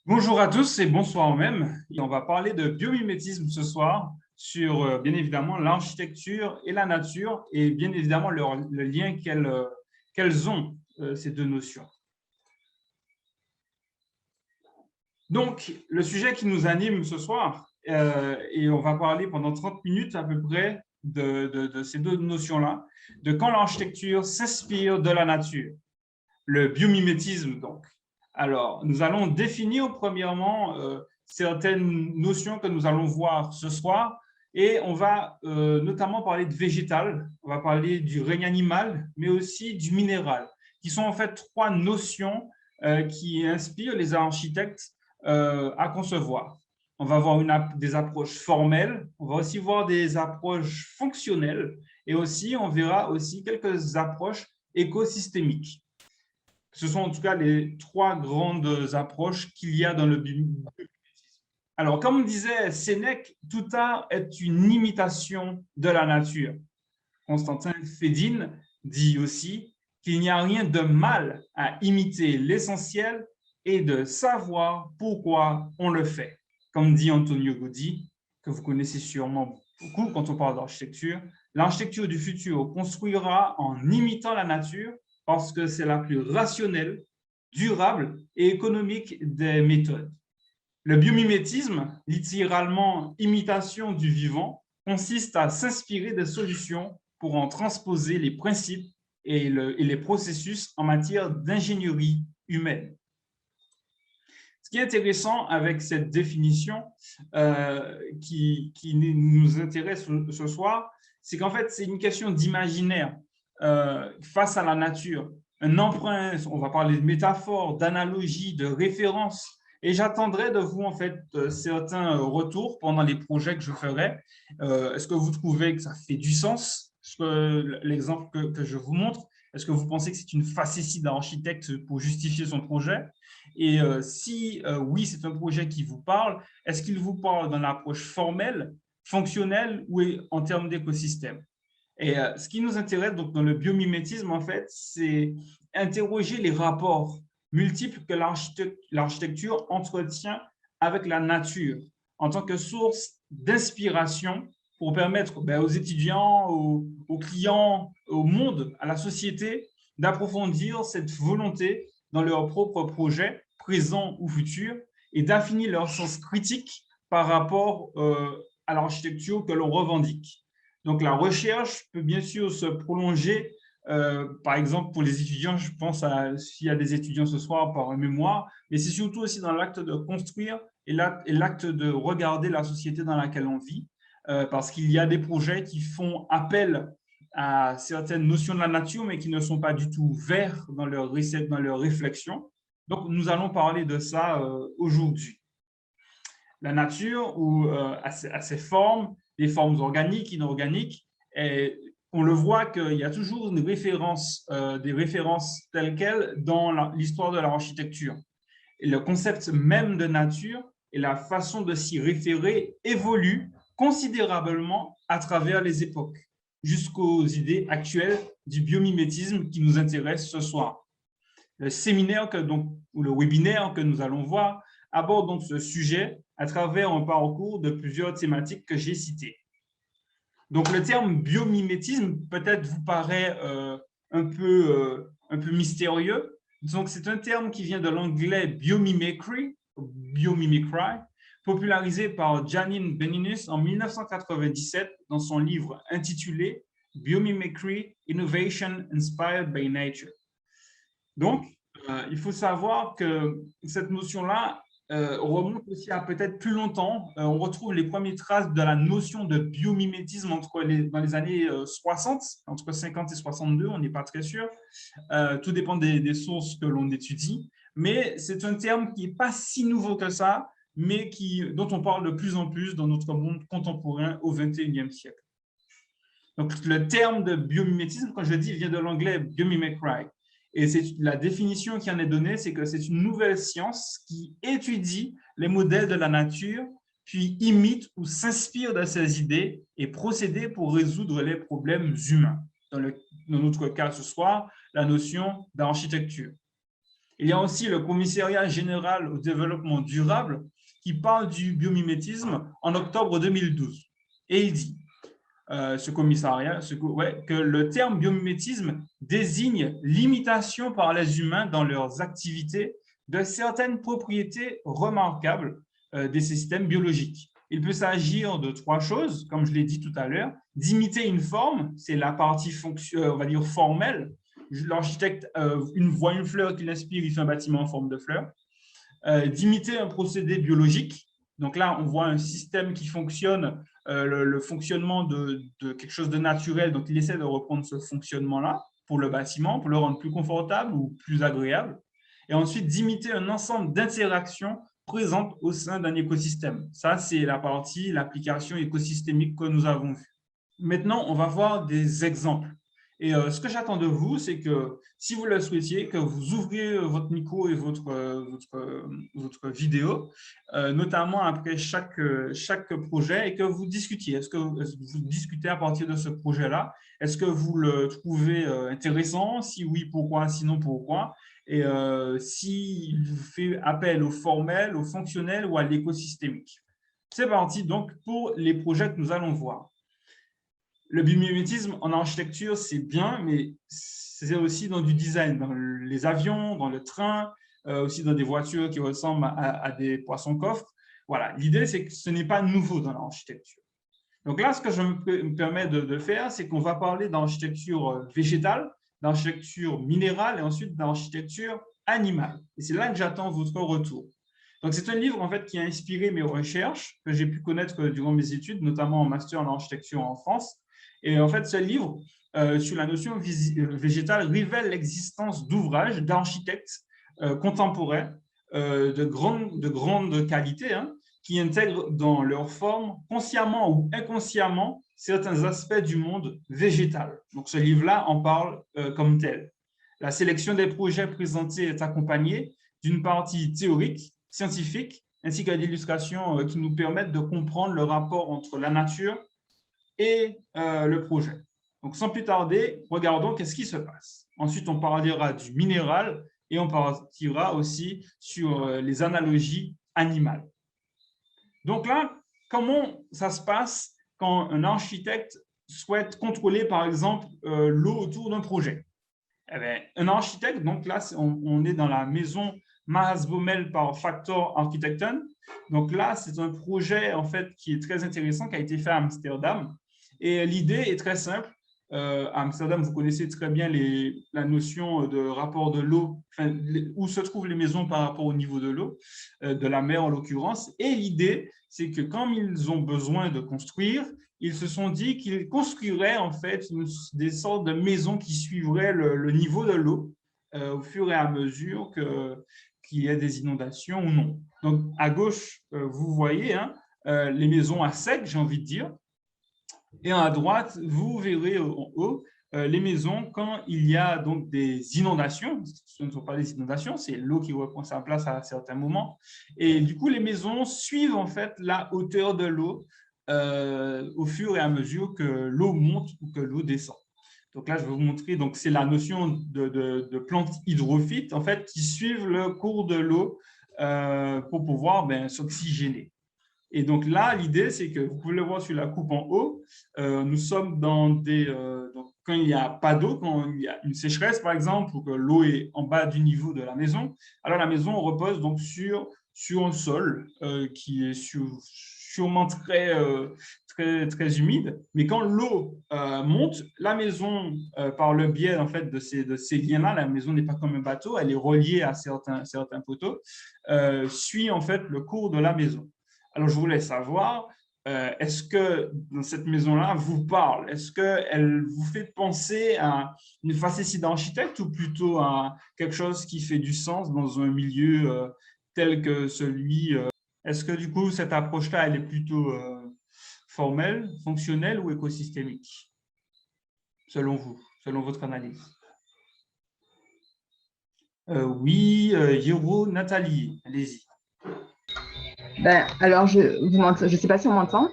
Bonjour à tous et bonsoir même. On va parler de biomimétisme ce soir sur bien évidemment l'architecture et la nature et bien évidemment le lien qu'elles ont, ces deux notions. Donc, le sujet qui nous anime ce soir, et on va parler pendant 30 minutes à peu près de ces deux notions-là, de quand l'architecture s'inspire de la nature. Le biomimétisme, donc. Alors, nous allons définir premièrement certaines notions que nous allons voir ce soir et on va notamment parler de végétal, on va parler du règne animal, mais aussi du minéral, qui sont en fait trois notions qui inspirent les architectes à concevoir. On va voir des approches formelles, on va aussi voir des approches fonctionnelles et aussi on verra aussi quelques approches écosystémiques. Ce sont en tout cas les trois grandes approches qu'il y a dans le biomimétisme. Alors, comme disait Sénèque, tout art est une imitation de la nature. Constantin Fédine dit aussi qu'il n'y a rien de mal à imiter l'essentiel et de savoir pourquoi on le fait. Comme dit Antonio Gaudí, que vous connaissez sûrement beaucoup quand on parle d'architecture, l'architecture du futur construira en imitant la nature parce que c'est la plus rationnelle, durable et économique des méthodes. Le biomimétisme, littéralement imitation du vivant, consiste à s'inspirer des solutions pour en transposer les principes et les processus en matière d'ingénierie humaine. Ce qui est intéressant avec cette définition qui nous intéresse ce soir, c'est qu'en fait, c'est une question d'imaginaire face à la nature. Un emprunt, on va parler de métaphore, d'analogie, de référence. Et j'attendrai de vous, en fait, certains retours pendant les projets que je ferai. Est-ce que vous trouvez que ça fait du sens, l'exemple que je vous montre? Est-ce que vous pensez que c'est une facétie d'architecte pour justifier son projet? Et si oui, c'est un projet qui vous parle, est-ce qu'il vous parle dans l'approche formelle, fonctionnelle ou en termes d'écosystème? Et ce qui nous intéresse donc dans le biomimétisme, en fait, c'est interroger les rapports multiples que l'architecture entretient avec la nature en tant que source d'inspiration pour permettre aux étudiants, aux clients, au monde, à la société d'approfondir cette volonté dans leur propre projet, présent ou futur, et d'affiner leur sens critique par rapport à l'architecture que l'on revendique. Donc, la recherche peut bien sûr se prolonger, par exemple, pour les étudiants, je pense à s'il y a des étudiants ce soir par mémoire, mais c'est surtout aussi dans l'acte de construire et l'acte de regarder la société dans laquelle on vit, parce qu'il y a des projets qui font appel à certaines notions de la nature, mais qui ne sont pas du tout verts dans leur réflexion. Donc, nous allons parler de ça aujourd'hui. La nature, ou à ses formes, des formes organiques, inorganiques, et on le voit qu'il y a toujours des références telles quelles dans l'histoire de l'architecture. Et le concept même de nature et la façon de s'y référer évolue considérablement à travers les époques, jusqu'aux idées actuelles du biomimétisme qui nous intéresse ce soir. Le séminaire ou le webinaire que nous allons voir aborde donc ce sujet à travers un parcours de plusieurs thématiques que j'ai citées. Donc, le terme biomimétisme peut-être vous paraît un peu mystérieux. Donc, c'est un terme qui vient de l'anglais biomimicry, popularisé par Janine Beninus en 1997 dans son livre intitulé Biomimicry, Innovation Inspired by Nature. Donc, il faut savoir que cette notion-là remonte aussi à peut-être plus longtemps. On retrouve les premières traces de la notion de biomimétisme dans les années 60, entre 50 et 62, on n'est pas très sûr. Tout dépend des sources que l'on étudie. Mais c'est un terme qui n'est pas si nouveau que ça, mais dont on parle de plus en plus dans notre monde contemporain au XXIe siècle. Donc, le terme de biomimétisme, quand je dis, vient de l'anglais biomimicry. Et la définition qui en est donnée, c'est que c'est une nouvelle science qui étudie les modèles de la nature, puis imite ou s'inspire de ces idées et procédés pour résoudre les problèmes humains. Dans notre cas ce soir, la notion d'architecture. Il y a aussi le Commissariat général au développement durable qui parle du biomimétisme en octobre 2012. Et il dit, ce commissariat, que le terme biomimétisme désigne l'imitation par les humains dans leurs activités de certaines propriétés remarquables des systèmes biologiques. Il peut s'agir de trois choses, comme je l'ai dit tout à l'heure, d'imiter une forme, c'est la partie on va dire formelle. L'architecte voit une fleur qui l'inspire, il fait un bâtiment en forme de fleur. D'imiter un procédé biologique. Donc là, on voit un système qui fonctionne, le fonctionnement de quelque chose de naturel. Donc, il essaie de reprendre ce fonctionnement-là pour le bâtiment, pour le rendre plus confortable ou plus agréable. Et ensuite, d'imiter un ensemble d'interactions présentes au sein d'un écosystème. Ça, c'est la partie, l'application écosystémique que nous avons vue. Maintenant, on va voir des exemples. Et ce que j'attends de vous, c'est que si vous le souhaitiez, que vous ouvriez votre micro et votre vidéo, notamment après chaque projet, et que vous discutiez. Est-ce que vous discutez à partir de ce projet-là? Est-ce que vous le trouvez intéressant? Si oui, pourquoi? Sinon, pourquoi? Et s'il vous fait appel au formel, au fonctionnel ou à l'écosystémique. C'est parti donc pour les projets que nous allons voir. Le biomimétisme en architecture, c'est bien, mais c'est aussi dans du design, dans les avions, dans le train, aussi dans des voitures qui ressemblent à des poissons-coffres. Voilà, l'idée, c'est que ce n'est pas nouveau dans l'architecture. Donc là, ce que je me permets de faire, c'est qu'on va parler d'architecture végétale, d'architecture minérale et ensuite d'architecture animale. Et c'est là que j'attends votre retour. Donc, c'est un livre en fait, qui a inspiré mes recherches que j'ai pu connaître durant mes études, notamment en master en architecture en France. Et en fait, ce livre, sur la notion végétale, révèle l'existence d'ouvrages d'architectes contemporains de grande qualité, hein, qui intègrent dans leur forme, consciemment ou inconsciemment, certains aspects du monde végétal. Donc, ce livre-là en parle comme tel. La sélection des projets présentés est accompagnée d'une partie théorique, scientifique, ainsi qu'à d'illustrations qui nous permettent de comprendre le rapport entre la nature et le projet. Donc, sans plus tarder, regardons qu'est-ce qui se passe. Ensuite, on parlera du minéral et on partira aussi sur les analogies animales. Donc là, comment ça se passe quand un architecte souhaite contrôler, par exemple, l'eau autour d'un projet? Eh bien, un architecte, donc là, on est dans la maison Maas Bommel par Factor Architecten. Donc là, c'est un projet en fait qui est très intéressant, qui a été fait à Amsterdam. Et l'idée est très simple. À Amsterdam, vous connaissez très bien la notion de rapport de l'eau, enfin, où se trouvent les maisons par rapport au niveau de l'eau, de la mer en l'occurrence. Et l'idée, c'est que quand ils ont besoin de construire, ils se sont dit qu'ils construiraient en fait des sortes de maisons qui suivraient le niveau de l'eau au fur et à mesure qu'il y ait des inondations ou non. Donc, à gauche, vous voyez hein, les maisons à sec, j'ai envie de dire. Et à droite, vous verrez en haut les maisons quand il y a donc des inondations. Ce ne sont pas des inondations, c'est l'eau qui reprend sa place à certains moments. Et du coup, les maisons suivent en fait la hauteur de l'eau au fur et à mesure que l'eau monte ou que l'eau descend. Donc là, je vais vous montrer, donc c'est la notion de plantes hydrophytes en fait qui suivent le cours de l'eau pour pouvoir s'oxygéner. Et donc là, l'idée, c'est que vous pouvez le voir sur la coupe en haut, nous sommes dans donc quand il n'y a pas d'eau, quand il y a une sécheresse par exemple, ou que l'eau est en bas du niveau de la maison, alors la maison repose donc sur un sol qui est sûrement très humide. Mais quand l'eau monte, la maison, par le biais en fait, de ces liens-là, la maison n'est pas comme un bateau, elle est reliée à certains poteaux, suit en fait le cours de la maison. Alors, je voulais savoir, est-ce que dans cette maison-là vous parle? Est-ce qu'elle vous fait penser à une facétie d'architecte ou plutôt à quelque chose qui fait du sens dans un milieu tel que celui? Est-ce que du coup, cette approche-là, elle est plutôt formelle, fonctionnelle ou écosystémique, selon vous, selon votre analyse? Oui, Yoro, Nathalie, allez-y. Alors, je ne sais pas si on m'entend.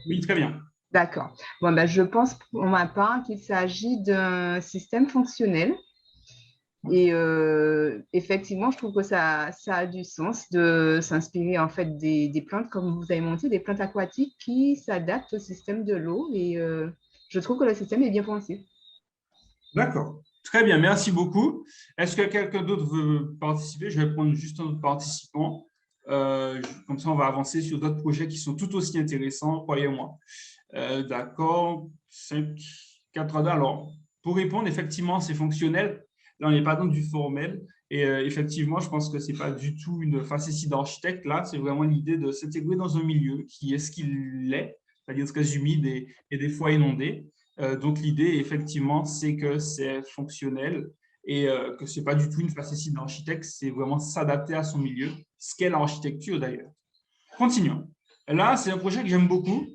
Oui, très bien. D'accord. Je pense pour ma part qu'il s'agit d'un système fonctionnel Et effectivement, je trouve que ça a du sens de s'inspirer en fait des plantes, comme vous avez montré, des plantes aquatiques qui s'adaptent au système de l'eau. Et je trouve que le système est bien pensé. D'accord. Très bien, merci beaucoup. Est-ce que quelqu'un d'autre veut participer? Je vais prendre juste un autre participant. Comme ça, on va avancer sur d'autres projets qui sont tout aussi intéressants, croyez-moi. D'accord. 5, 4 alors, pour répondre, effectivement, c'est fonctionnel. Là, on n'est pas dans du formel. Et effectivement, je pense que ce n'est pas du tout une facétie d'architecte. Là, c'est vraiment l'idée de s'intégrer dans un milieu qui est ce qu'il est, c'est-à-dire très humide et des fois inondé. Donc, l'idée, effectivement, c'est que c'est fonctionnel et que ce n'est pas du tout une facétie d'architecte, c'est vraiment s'adapter à son milieu, ce qu'est l'architecture d'ailleurs. Continuons. Là, c'est un projet que j'aime beaucoup,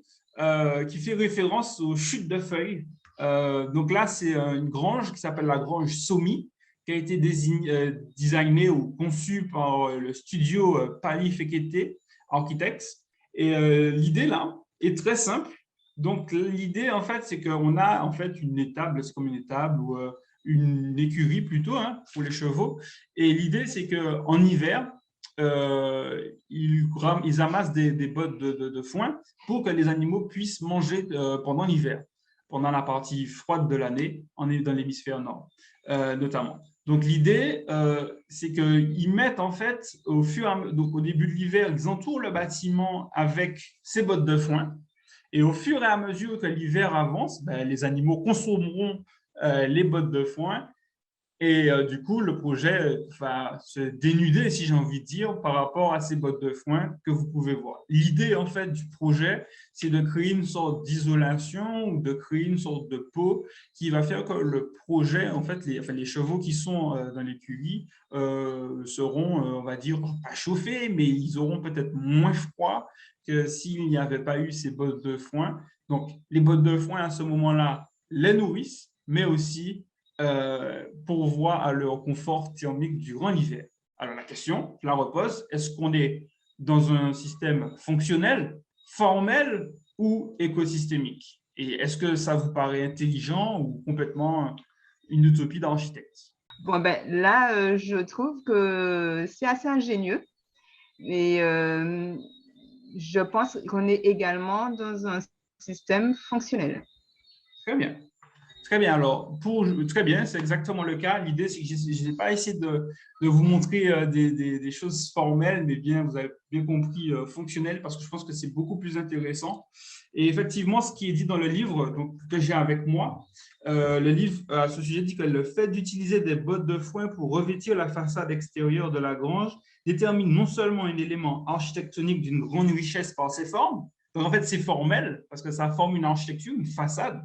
qui fait référence aux chutes de feuilles. Donc là, c'est une grange qui s'appelle la grange Somi, qui a été designée ou conçue par le studio Pali Fekete Architects. Et l'idée, là, est très simple. Donc, l'idée, en fait, c'est qu'on a en fait une étable, c'est comme une étable ou une écurie plutôt, hein, pour les chevaux. Et l'idée, c'est qu'en hiver, ils amassent des bottes de foin pour que les animaux puissent manger pendant l'hiver, pendant la partie froide de l'année, dans l'hémisphère nord, notamment. Donc, l'idée, c'est qu'ils mettent en fait, donc, au début de l'hiver, ils entourent le bâtiment avec ces bottes de foin. Et au fur et à mesure que l'hiver avance, ben, les animaux consommeront les bottes de foin et du coup, le projet va se dénuder, si j'ai envie de dire, par rapport à ces bottes de foin que vous pouvez voir. L'idée, en fait, du projet, c'est de créer une sorte d'isolation ou de créer une sorte de peau qui va faire que le projet, en fait, les chevaux qui sont dans l'écurie seront, on va dire, pas chauffés, mais ils auront peut-être moins froid que s'il n'y avait pas eu ces bottes de foin. Donc, les bottes de foin, à ce moment-là, les nourrissent, mais aussi pourvoient à leur confort thermique durant l'hiver. Alors la question, je la repose, est-ce qu'on est dans un système fonctionnel, formel ou écosystémique? Et est-ce que ça vous paraît intelligent ou complètement une utopie d'architecte? Bon, ben là, je trouve que c'est assez ingénieux. Et je pense qu'on est également dans un système fonctionnel. Très bien. Très bien. Alors, très bien, c'est exactement le cas. L'idée, c'est que je n'ai pas essayé de vous montrer des choses formelles, mais bien, vous avez bien compris, fonctionnelles, parce que je pense que c'est beaucoup plus intéressant. Et effectivement, ce qui est dit dans le livre donc, que j'ai avec moi, le livre à ce sujet dit que le fait d'utiliser des bottes de foin pour revêtir la façade extérieure de la grange détermine non seulement un élément architectonique d'une grande richesse par ses formes, donc en fait, c'est formel, parce que ça forme une architecture, une façade,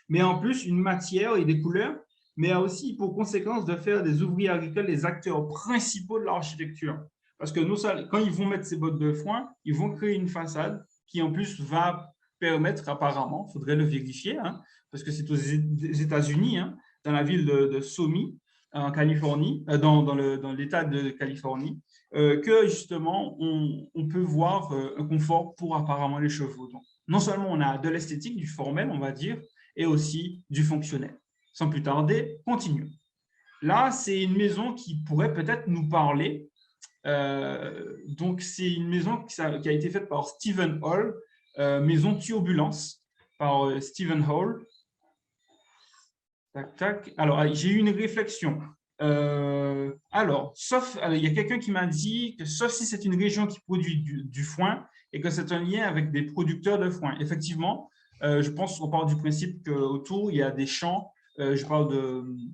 mais en plus une matière et des couleurs, mais a aussi pour conséquence de faire des ouvriers agricoles les acteurs principaux de l'architecture. Parce que quand ils vont mettre ces bottes de foin, ils vont créer une façade qui en plus va permettre apparemment, il faudrait le vérifier, hein, parce que c'est aux États-Unis, hein, dans la ville de Somi, en Californie, dans l'État de Californie, que justement on peut voir un confort pour apparemment les chevaux. Donc, non seulement on a de l'esthétique, du formel, on va dire, et aussi du fonctionnel. Sans plus tarder, continuons. Là, c'est une maison qui pourrait peut-être nous parler. Donc, c'est une maison qui a été faite par Stephen Hall, maison Turbulence, par Stephen Hall. Tac, tac. Alors, j'ai eu une réflexion. Il y a quelqu'un qui m'a dit que sauf si c'est une région qui produit du foin et que c'est un lien avec des producteurs de foin. Effectivement, je pense qu'on part du principe qu'autour, il y a des champs. Je parle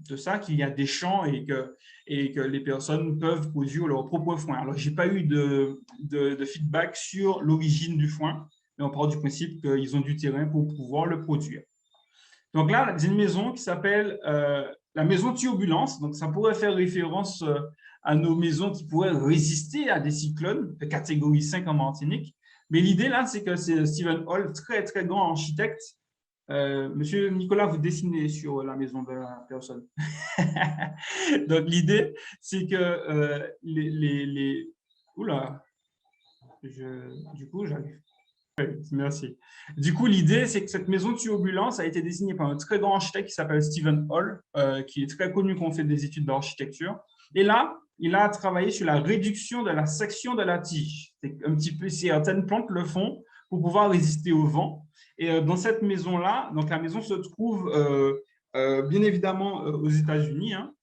de ça, qu'il y a des champs et que les personnes peuvent produire leur propre foin. Alors, je n'ai pas eu de feedback sur l'origine du foin, mais on part du principe qu'ils ont du terrain pour pouvoir le produire. Donc là, c'est une maison qui s'appelle la maison Turbulence. Donc, ça pourrait faire référence à nos maisons qui pourraient résister à des cyclones de catégorie 5 en Martinique. Mais l'idée là, c'est que c'est Stephen Hall, très, très grand architecte. Monsieur Nicolas, vous dessinez sur la maison de la personne. Donc, l'idée, c'est que Oula, du coup, j'arrive. Merci. Du coup, l'idée, c'est que cette maison de turbulence a été dessinée par un très grand architecte qui s'appelle Stephen Hall, qui est très connu quand on fait des études d'architecture. Et là, il a travaillé sur la réduction de la section de la tige. C'est un petit peu, certaines plantes le font pour pouvoir résister au vent. Et dans cette maison-là, donc la maison se trouve bien évidemment aux États-Unis. Hein.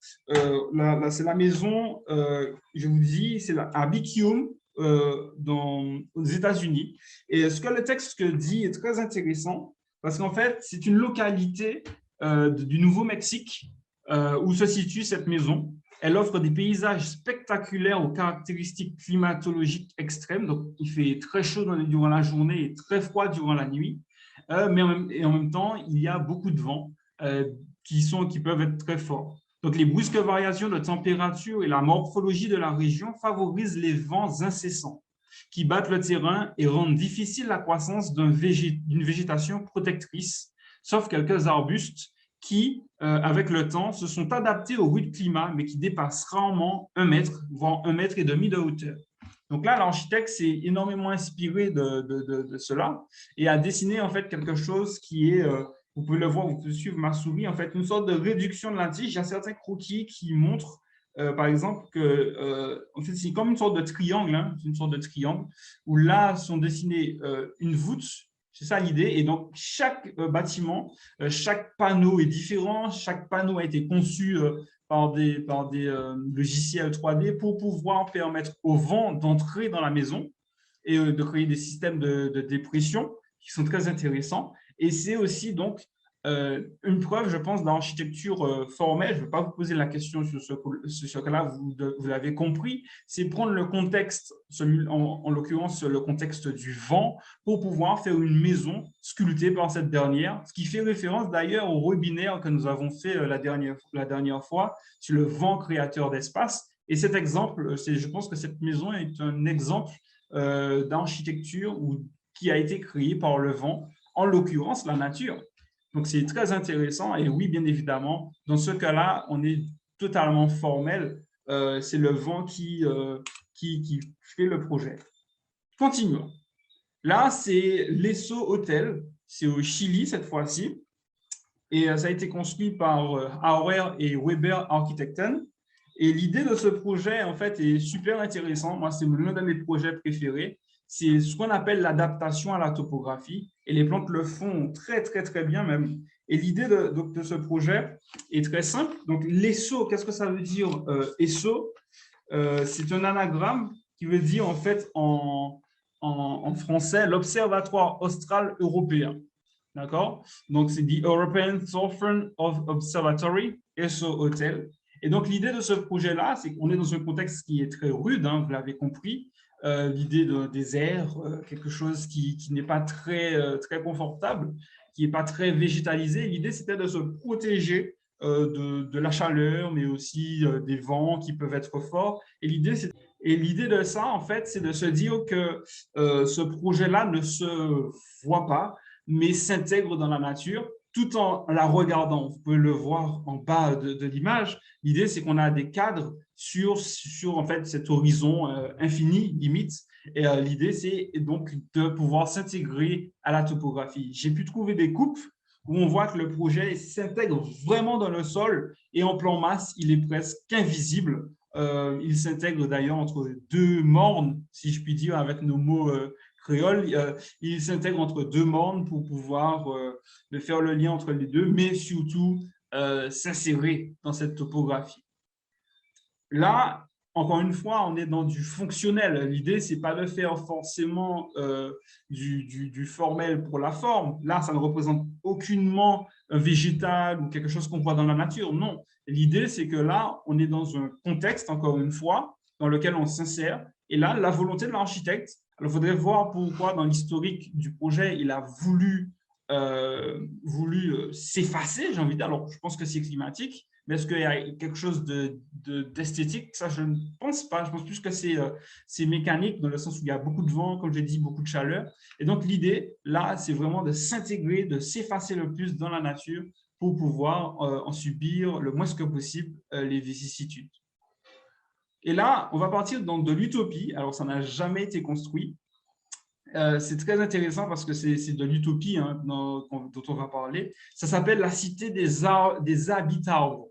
C'est la maison, je vous dis, c'est à Bikium, aux États-Unis. Et ce que le texte dit est très intéressant parce qu'en fait, c'est une localité du Nouveau-Mexique où se situe cette maison. Elle offre des paysages spectaculaires aux caractéristiques climatologiques extrêmes. Donc, il fait très chaud durant la journée et très froid durant la nuit. Mais en même temps, il y a beaucoup de vent qui peuvent être très forts. Donc, les brusques variations de température et la morphologie de la région favorisent les vents incessants qui battent le terrain et rendent difficile la croissance d'une végétation protectrice, sauf quelques arbustes qui, avec le temps, se sont adaptés au rude climat, mais qui dépassent rarement 1 mètre, voire 1,5 mètre de hauteur. Donc là, l'architecte s'est énormément inspiré de cela et a dessiné en fait quelque chose qui est, vous pouvez le voir, vous pouvez suivre ma souris, en fait, une sorte de réduction de la tige. Il y a certains croquis qui montrent, par exemple, que en fait, c'est comme une sorte de triangle, hein, une sorte de triangle, où là sont dessinées une voûte. C'est ça l'idée. Et donc, chaque bâtiment, chaque panneau est différent. Chaque panneau a été conçu par des logiciels 3D pour pouvoir permettre au vent d'entrer dans la maison et de créer des systèmes de dépression qui sont très intéressants. Et c'est aussi donc une preuve, je pense, d'architecture formelle. Je ne vais pas vous poser la question sur ce que-là, vous l'avez compris. C'est prendre le contexte, en l'occurrence le contexte du vent, pour pouvoir faire une maison sculptée par cette dernière, ce qui fait référence d'ailleurs au webinaire que nous avons fait la dernière fois sur le vent créateur d'espace. Et cet exemple, je pense que cette maison est un exemple d'architecture qui a été créée par le vent, en l'occurrence la nature. Donc, c'est très intéressant. Et oui, bien évidemment, dans ce cas-là, on est totalement formel. C'est le vent qui fait le projet. Continuons. Là, c'est l'Esso Hotel. C'est au Chili cette fois-ci. Et ça a été construit par Auer et Weber Architekten. Et l'idée de ce projet, en fait, est super intéressant. Moi, c'est l'un de mes projets préférés. C'est ce qu'on appelle l'adaptation à la topographie. Et les plantes le font très, très, très bien même. Et l'idée de ce projet est très simple. Donc, l'ESSO, qu'est-ce que ça veut dire, ESSO? C'est un anagramme qui veut dire, en fait, en français, l'Observatoire austral européen. D'accord? Donc, c'est the European Southern Observatory, ESSO Hotel. Et donc, l'idée de ce projet-là, c'est qu'on est dans un contexte qui est très rude, hein, vous l'avez compris. L'idée d'un désert, quelque chose qui n'est pas très confortable, qui n'est pas très végétalisé. L'idée, c'était de se protéger de la chaleur, mais aussi des vents qui peuvent être forts. Et l'idée de ça, en fait, c'est de se dire que ce projet-là ne se voit pas, mais s'intègre dans la nature tout en la regardant. Vous pouvez le voir en bas de l'image. L'idée, c'est qu'on a des cadres sur en fait, cet horizon infini, limite. Et l'idée, c'est donc de pouvoir s'intégrer à la topographie. J'ai pu trouver des coupes où on voit que le projet s'intègre vraiment dans le sol et en plan masse, il est presque invisible. Il s'intègre d'ailleurs entre deux mornes, si je puis dire, avec nos mots créoles. Il s'intègre entre deux mornes pour pouvoir faire le lien entre les deux, mais surtout s'insérer dans cette topographie. Là, encore une fois, on est dans du fonctionnel. L'idée, ce n'est pas de faire forcément du formel pour la forme. Là, ça ne représente aucunement un végétal ou quelque chose qu'on voit dans la nature. Non. L'idée, c'est que là, on est dans un contexte, encore une fois, dans lequel on s'insère. Et là, la volonté de l'architecte, alors il faudrait voir pourquoi dans l'historique du projet, il a voulu s'effacer, j'ai envie de dire. Alors, je pense que c'est climatique, mais est-ce qu'il y a quelque chose d'esthétique? Ça, je ne pense pas. Je pense plus que c'est mécanique, dans le sens où il y a beaucoup de vent, comme j'ai dit, beaucoup de chaleur. Et donc, l'idée, là, c'est vraiment de s'intégrer, de s'effacer le plus dans la nature pour pouvoir en subir le moins que possible les vicissitudes. Et là, on va partir donc de l'utopie. Alors, ça n'a jamais été construit. c'est très intéressant parce que c'est de l'utopie hein, dont on va parler. Ça s'appelle la cité des habitarbres.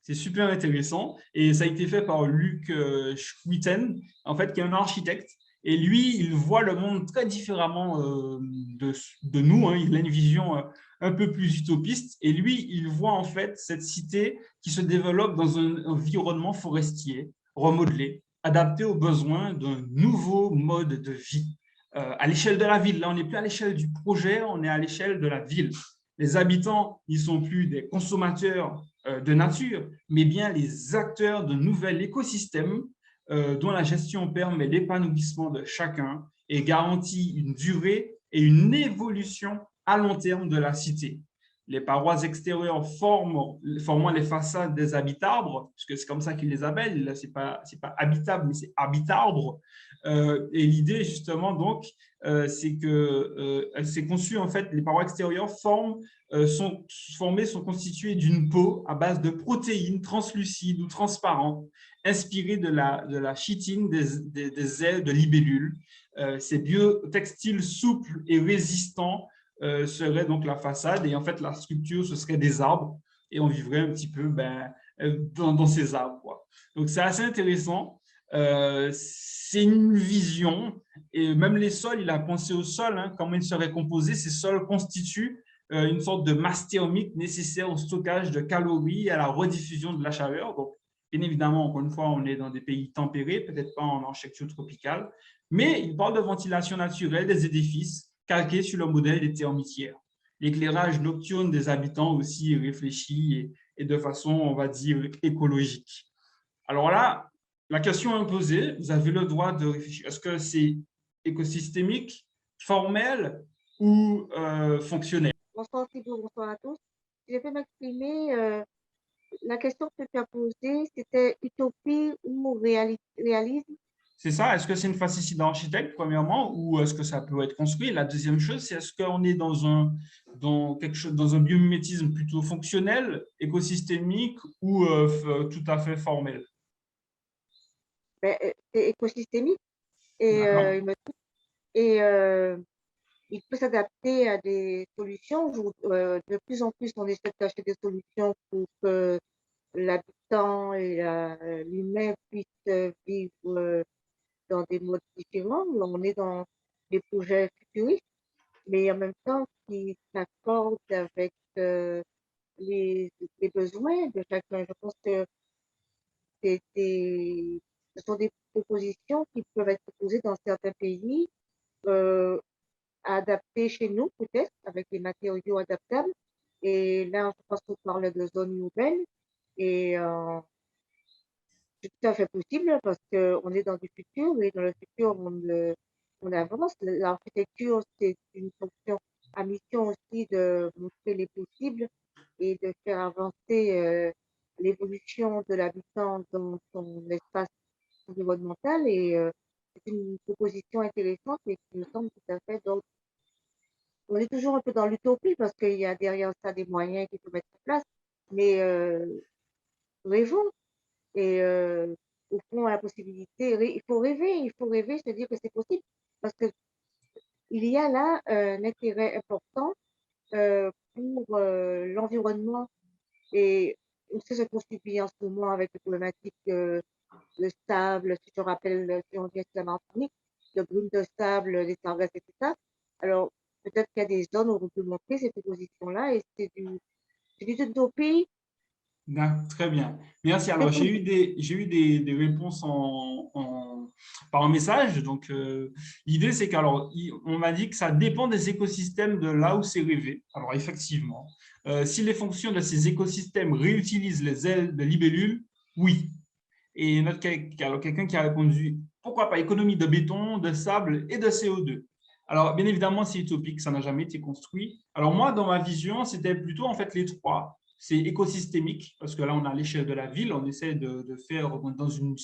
C'est super intéressant et ça a été fait par Luc Schwitten, en fait, qui est un architecte. Et lui, il voit le monde très différemment de nous. Hein. Il a une vision un peu plus utopiste. Et lui, il voit en fait cette cité qui se développe dans un environnement forestier, remodelé, adapté aux besoins d'un nouveau mode de vie à l'échelle de la ville. Là, on n'est plus à l'échelle du projet, on est à l'échelle de la ville. Les habitants, ils ne sont plus des consommateurs de nature, mais bien les acteurs de nouvel écosystème dont la gestion permet l'épanouissement de chacun et garantit une durée et une évolution à long terme de la cité. Les parois extérieures formant les façades des habitarbres, parce que c'est comme ça qu'ils les appellent, ce n'est pas habitable, mais c'est habitarbre. Et l'idée, justement, donc, c'est que c'est conçu, en fait, les parois extérieures sont constituées d'une peau à base de protéines translucides ou transparentes, inspirées de la chitine des ailes de libellules. Ces biotextiles souples et résistants serait donc la façade et en fait la structure ce serait des arbres et on vivrait un petit peu dans ces arbres quoi. Donc c'est assez intéressant, c'est une vision et même les sols, il a pensé au sol, hein, comment ils seraient composés. Ces sols constituent une sorte de masse thermique nécessaire au stockage de calories et à la rediffusion de la chaleur. Donc bien évidemment, encore une fois, on est dans des pays tempérés, peut-être pas en architecture tropicale, mais il parle de ventilation naturelle des édifices calqué sur le modèle des termitières. L'éclairage nocturne des habitants aussi est réfléchi et de façon, on va dire, écologique. Alors là, la question est posée, vous avez le droit de réfléchir. Est-ce que c'est écosystémique, formel ou fonctionnel? Bonsoir Thibault, bonsoir à tous. Si je peux m'exprimer, la question que tu as posée, c'était utopie ou réalisme? C'est ça, est-ce que c'est une facétie d'architecte, premièrement, ou est-ce que ça peut être construit? La deuxième chose, c'est est-ce qu'on est dans un biomimétisme plutôt fonctionnel, écosystémique ou tout à fait formel? Ben, c'est écosystémique et, D'accord. et il peut s'adapter à des solutions. De plus en plus, on essaie d'acheter des solutions pour que l'habitant et l'humain puissent vivre dans des modes différents. Là, on est dans des projets futuristes, mais en même temps qui s'accordent avec les, les besoins de chacun. Je pense que ce sont des propositions qui peuvent être proposées dans certains pays, euh, adaptées chez nous peut-être, avec des matériaux adaptables. Et là, je pense qu'on parle de zones urbaines et c'est tout à fait possible parce qu'on est dans du futur et dans le futur, on avance. L'architecture, c'est une fonction à mission aussi de montrer les possibles et de faire avancer l'évolution de l'habitant dans son espace environnemental. Et c'est une proposition intéressante et qui me semble tout à fait. Donc, on est toujours un peu dans l'utopie parce qu'il y a derrière ça des moyens qu'il faut mettre en place. Mais rêvons et offrons la possibilité. Il faut rêver, se dire que c'est possible parce que il y a là un intérêt important pour l'environnement et on sait ce qu'on subit en ce moment avec les problématiques de sable, si je rappelle, si on vient de la Martinique, de brume de sable, les sargasses, etc. Alors, peut-être qu'il y a des zones où on peut montrer ces propositions-là et c'est du utopie. Très bien. Merci. Alors, j'ai eu des réponses par message. Donc, l'idée, c'est on m'a dit que ça dépend des écosystèmes de là où c'est rêvé. Alors, effectivement, si les fonctions de ces écosystèmes réutilisent les ailes de libellules, oui. Et alors, quelqu'un qui a répondu, pourquoi pas économie de béton, de sable et de CO2. Alors, bien évidemment, c'est utopique, ça n'a jamais été construit. Alors, moi, dans ma vision, c'était plutôt en fait les trois. C'est écosystémique, parce que là, on est à l'échelle de la ville, on essaie de faire dans une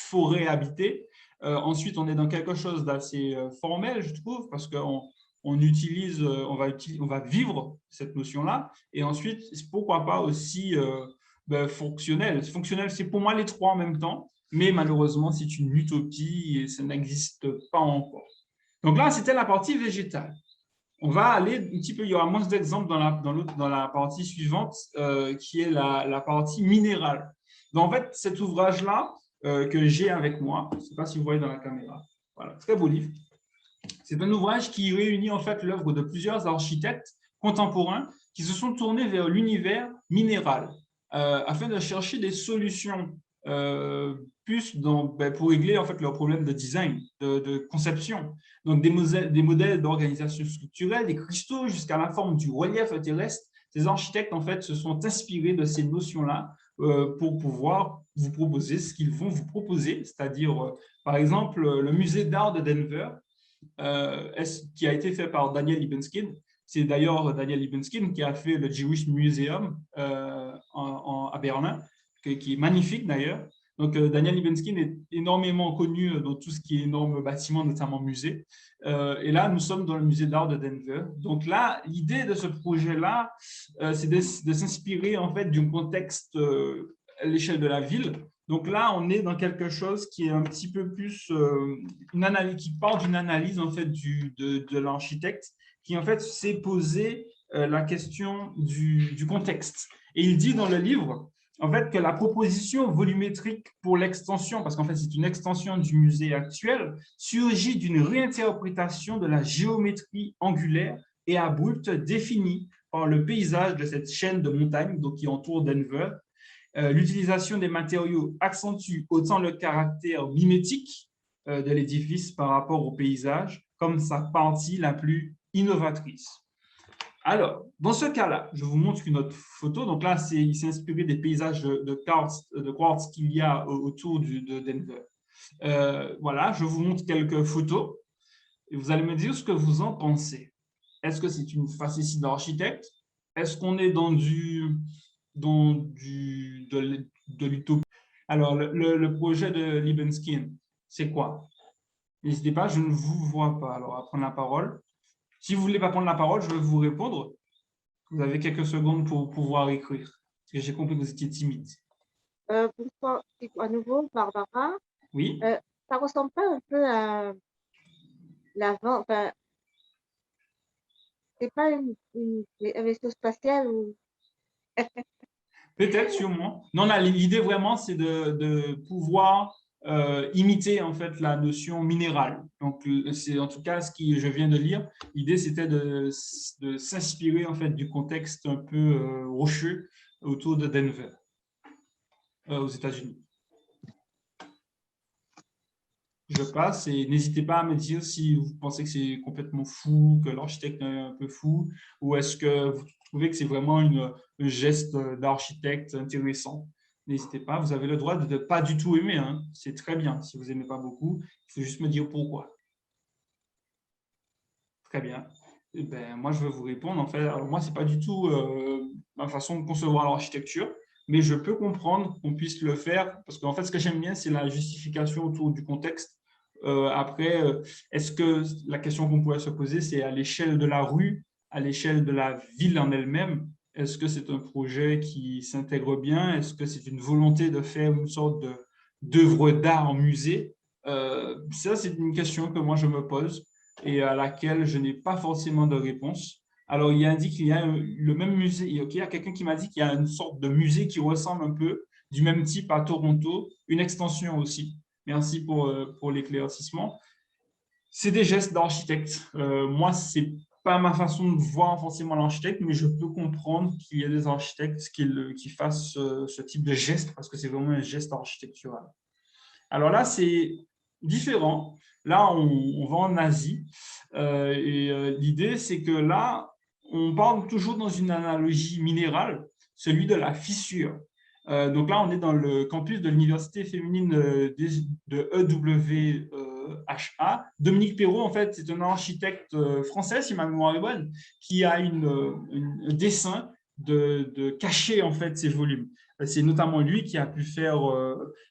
forêt habitée. Ensuite, on est dans quelque chose d'assez formel, je trouve, parce qu'on utilise, on va vivre cette notion-là. Et ensuite, pourquoi pas aussi fonctionnel. Fonctionnel, c'est pour moi les trois en même temps, mais malheureusement, c'est une utopie et ça n'existe pas encore. Donc là, c'était la partie végétale. On va aller un petit peu, il y aura moins d'exemples dans la partie suivante, qui est la partie minérale. Donc, en fait, cet ouvrage-là que j'ai avec moi, je ne sais pas si vous voyez dans la caméra, voilà, très beau livre. C'est un ouvrage qui réunit en fait l'œuvre de plusieurs architectes contemporains qui se sont tournés vers l'univers minéral afin de chercher des solutions plus pour régler en fait leurs problèmes de design, de conception. Donc des modèles d'organisation structurelle, des cristaux jusqu'à la forme du relief terrestre. Ces architectes en fait se sont inspirés de ces notions-là pour pouvoir vous proposer ce qu'ils vont vous proposer, c'est-à-dire par exemple le musée d'art de Denver, qui a été fait par Daniel Libeskind. C'est d'ailleurs Daniel Libeskind qui a fait le Jewish Museum à Berlin, qui est magnifique d'ailleurs. Donc, Daniel Libeskind est énormément connu dans tout ce qui est énorme bâtiment, notamment musée. Et là, nous sommes dans le musée d'art de Denver. Donc là, l'idée de ce projet-là, c'est de s'inspirer en fait d'un contexte à l'échelle de la ville. Donc là, on est dans quelque chose qui est un petit peu plus une analyse, qui part d'une analyse en fait de l'architecte, qui en fait s'est posé la question du contexte. Et il dit dans le livre en fait que la proposition volumétrique pour l'extension, parce qu'en fait c'est une extension du musée actuel, surgit d'une réinterprétation de la géométrie angulaire et abrupte définie par le paysage de cette chaîne de montagnes donc, qui entoure Denver. L'utilisation des matériaux accentue autant le caractère mimétique de l'édifice par rapport au paysage comme sa partie la plus innovatrice. Alors, dans ce cas-là, je vous montre une autre photo. Donc là, il s'est inspiré des paysages de quartz qu'il y a autour de Denver. Voilà, je vous montre quelques photos et vous allez me dire ce que vous en pensez. Est-ce que c'est une facétie d'architecte? Est-ce qu'on est dans de l'utopie? Alors, le projet de Libeskind, c'est quoi? N'hésitez pas, je ne vous vois pas. Alors, à prendre la parole. Si vous ne voulez pas prendre la parole, je vais vous répondre. Vous avez quelques secondes pour pouvoir écrire. Parce que j'ai compris que vous étiez timide. Bonsoir, à nouveau, Barbara. Oui. Ça ressemble pas un peu à l'avant, enfin, c'est pas un vaisseau spatial ou… Peut-être, sûrement. Non, l'idée vraiment, c'est de pouvoir imiter en fait la notion minérale. Donc, c'est en tout cas ce que je viens de lire. L'idée, c'était de s'inspirer en fait du contexte un peu rocheux autour de Denver, aux États-Unis. Je passe et n'hésitez pas à me dire si vous pensez que c'est complètement fou, que l'architecte est un peu fou, ou est-ce que vous trouvez que c'est vraiment un geste d'architecte intéressant. N'hésitez pas, vous avez le droit de ne pas du tout aimer, hein. C'est très bien. Si vous n'aimez pas beaucoup, il faut juste me dire pourquoi. Très bien. Eh ben, moi, je vais vous répondre. En fait, alors moi, ce n'est pas du tout ma façon de concevoir l'architecture, mais je peux comprendre qu'on puisse le faire parce qu'en fait, ce que j'aime bien, c'est la justification autour du contexte. Après, est-ce que la question qu'on pourrait se poser, c'est à l'échelle de la rue, à l'échelle de la ville en elle-même, est-ce que c'est un projet qui s'intègre bien? Est-ce que c'est une volonté de faire une sorte d'œuvre d'art en musée? Ça, c'est une question que moi, je me pose et à laquelle je n'ai pas forcément de réponse. Alors, il indique qu'il y a le même musée. Il y a quelqu'un qui m'a dit qu'il y a une sorte de musée qui ressemble un peu, du même type à Toronto, une extension aussi. Merci pour l'éclaircissement. C'est des gestes d'architecte. Moi, ce n'est pas ma façon de voir forcément l'architecte, mais je peux comprendre qu'il y a des architectes qui fassent ce type de geste parce que c'est vraiment un geste architectural. Alors là, c'est différent. Là, on va en Asie. L'idée, c'est que là, on parle toujours dans une analogie minérale, celui de la fissure. Donc là, on est dans le campus de l'Université féminine de EWHA. Dominique Perrault, en fait, c'est un architecte français, si ma mémoire est bonne, qui a un dessin de cacher en fait ces volumes. C'est notamment lui qui a pu faire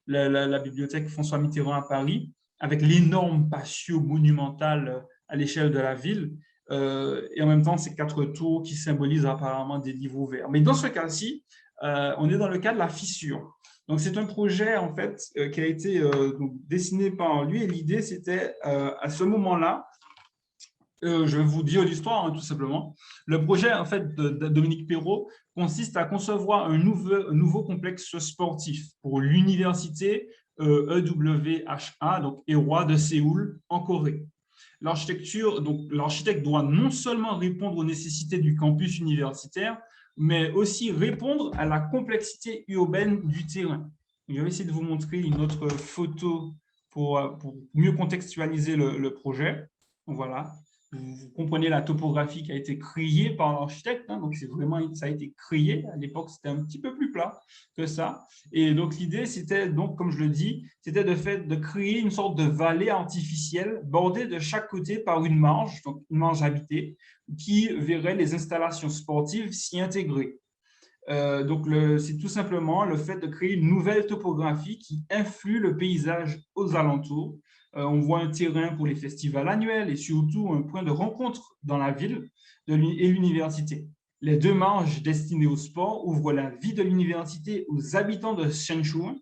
la bibliothèque François Mitterrand à Paris, avec l'énorme patio monumental à l'échelle de la ville, et en même temps ces 4 tours qui symbolisent apparemment des livres ouverts. Mais dans ce cas-ci, on est dans le cas de la fissure. Donc, c'est un projet en fait qui a été dessiné par lui, et l'idée, c'était à ce moment-là Je vais vous dire l'histoire, hein, tout simplement. Le projet en fait, de Dominique Perrault consiste à concevoir un nouveau complexe sportif pour l'université EWHA, donc EWHA de Séoul, en Corée. L'architecte doit non seulement répondre aux nécessités du campus universitaire, mais aussi répondre à la complexité urbaine du terrain. Je vais essayer de vous montrer une autre photo pour mieux contextualiser le projet. Voilà. Vous comprenez la topographie qui a été créée par l'architecte, hein, donc ça a été créé. À l'époque, c'était un petit peu plus plat que ça. Et donc l'idée, c'était donc, comme je le dis, c'était de créer une sorte de vallée artificielle bordée de chaque côté par une marge, donc une marge habitée, qui verrait les installations sportives s'y intégrer. Donc, c'est tout simplement le fait de créer une nouvelle topographie qui influe le paysage aux alentours. On voit un terrain pour les festivals annuels et surtout un point de rencontre dans la ville et l'université. Les deux marges destinées au sport ouvrent la vie de l'université aux habitants de Shenzhen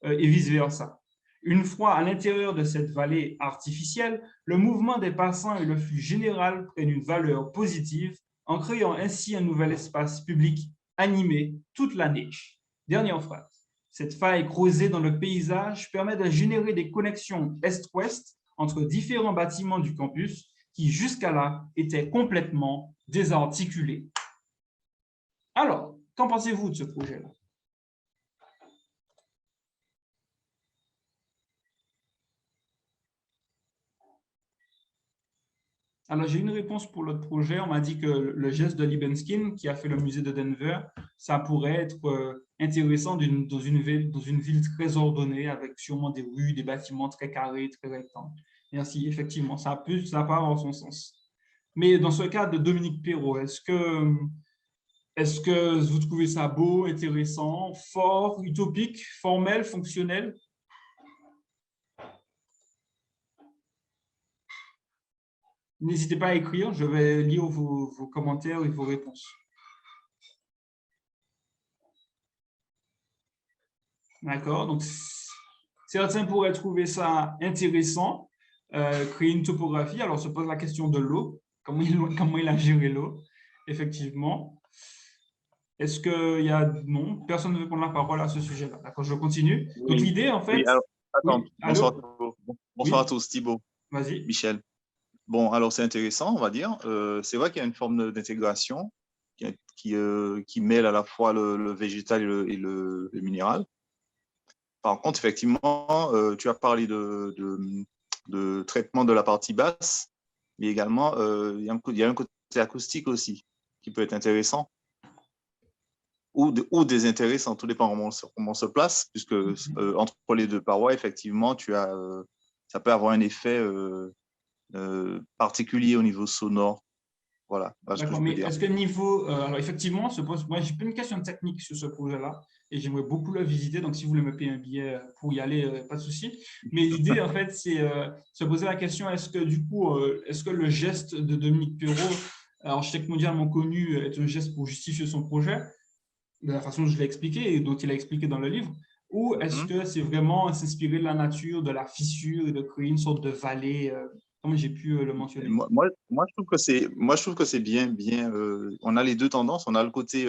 et vice-versa. Une fois à l'intérieur de cette vallée artificielle, le mouvement des passants et le flux général prennent une valeur positive en créant ainsi un nouvel espace public animé toute l'année. Dernière phrase. Cette faille creusée dans le paysage permet de générer des connexions est-ouest entre différents bâtiments du campus qui jusqu'à là étaient complètement désarticulés. Alors, qu'en pensez-vous de ce projet-là? Alors, j'ai une réponse pour l'autre projet. On m'a dit que le geste de Libeskind, qui a fait le musée de Denver, ça pourrait être intéressant dans une ville très ordonnée, avec sûrement des rues, des bâtiments très carrés, très rectangles. Merci, effectivement, ça peut avoir son sens. Mais dans ce cas de Dominique Perrault, est-ce que vous trouvez ça beau, intéressant, fort, utopique, formel, fonctionnel? N'hésitez pas à écrire, je vais lire vos commentaires et vos réponses. D'accord, donc certains pourraient trouver ça intéressant, créer une topographie. Alors, se pose la question de l'eau, comment il a géré l'eau, effectivement. Est-ce qu'il y a... Non, personne ne veut prendre la parole à ce sujet-là. D'accord, je continue. Oui. Donc, l'idée, en fait... Oui, alors, attends, oui, bonsoir, bonsoir oui. à tous, Thibaut, Vas-y. Michel. Bon, alors c'est intéressant, on va dire. C'est vrai qu'il y a une forme d'intégration qui mêle à la fois le végétal et le minéral. Par contre, effectivement, tu as parlé de traitement de la partie basse, mais également, il y a un côté acoustique aussi qui peut être intéressant ou désintéressant, tout dépend comment on se place, puisque entre les deux parois, effectivement, ça peut avoir un effet particulier au niveau sonore. Voilà. D'accord, mais est-ce que niveau... alors, effectivement, moi, j'ai pas une question technique sur ce projet-là et j'aimerais beaucoup le visiter. Donc, si vous voulez me payer un billet pour y aller, pas de souci. Mais l'idée, en fait, c'est se poser la question, est-ce que, du coup, est-ce que le geste de Dominique Perrault, architecte mondialement connu, est un geste pour justifier son projet, de la façon dont je l'ai expliqué et dont il a expliqué dans le livre, ou est-ce que c'est vraiment s'inspirer de la nature, de la fissure et de créer une sorte de vallée comme j'ai pu le mentionner? Moi, je trouve que c'est bien. On a les deux tendances. On a le côté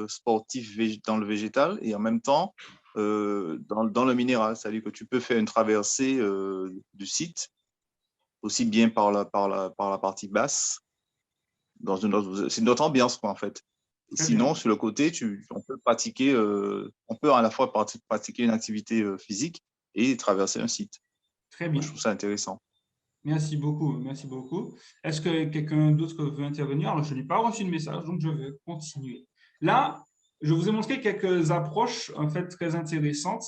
sportif dans le végétal et en même temps dans le minéral. C'est-à-dire que tu peux faire une traversée du site, aussi bien par la partie basse. C'est une autre ambiance, quoi, en fait. Et sinon, sur le côté, on peut pratiquer, on peut à la fois pratiquer une activité physique et traverser un site. Très bien. Moi, je trouve ça intéressant. Merci beaucoup, merci beaucoup. Est-ce que quelqu'un d'autre veut intervenir? Alors, je n'ai pas reçu de message, donc je vais continuer. Là, je vous ai montré quelques approches en fait très intéressantes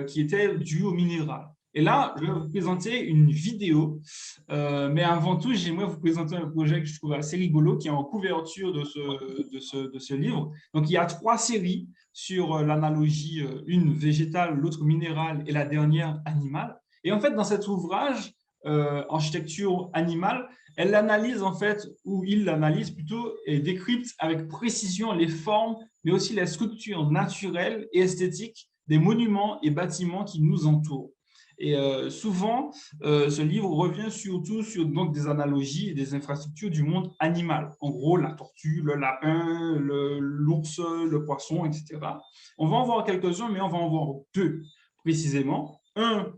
qui étaient dues au minéral. Et là, je vais vous présenter une vidéo, mais avant tout, j'aimerais vous présenter un projet que je trouve assez rigolo qui est en couverture de ce livre. Donc, il y a 3 séries sur l'analogie, une végétale, l'autre minérale et la dernière animale. Et en fait, dans cet ouvrage, architecture animale, elle analyse en fait, ou il l'analyse plutôt, et décrypte avec précision les formes, mais aussi les structures naturelles et esthétiques des monuments et bâtiments qui nous entourent. Et souvent, ce livre revient surtout sur donc, des analogies et des infrastructures du monde animal. En gros, la tortue, le lapin, l'ours, le poisson, etc. On va en voir quelques-uns, mais on va en voir deux précisément. Un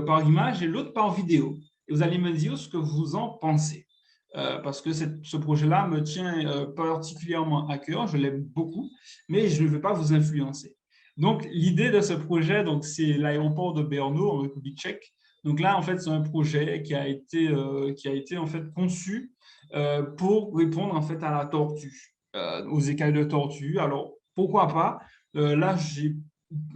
par image et l'autre par vidéo. Et vous allez me dire ce que vous en pensez. Parce que ce projet-là me tient particulièrement à cœur, je l'aime beaucoup, mais je ne veux pas vous influencer. Donc, l'idée de ce projet, c'est l'aéroport de Brno en République tchèque. Donc là, en fait, c'est un projet qui a été en fait conçu pour répondre en fait à la tortue, aux écailles de tortue. Alors, pourquoi pas? Là, je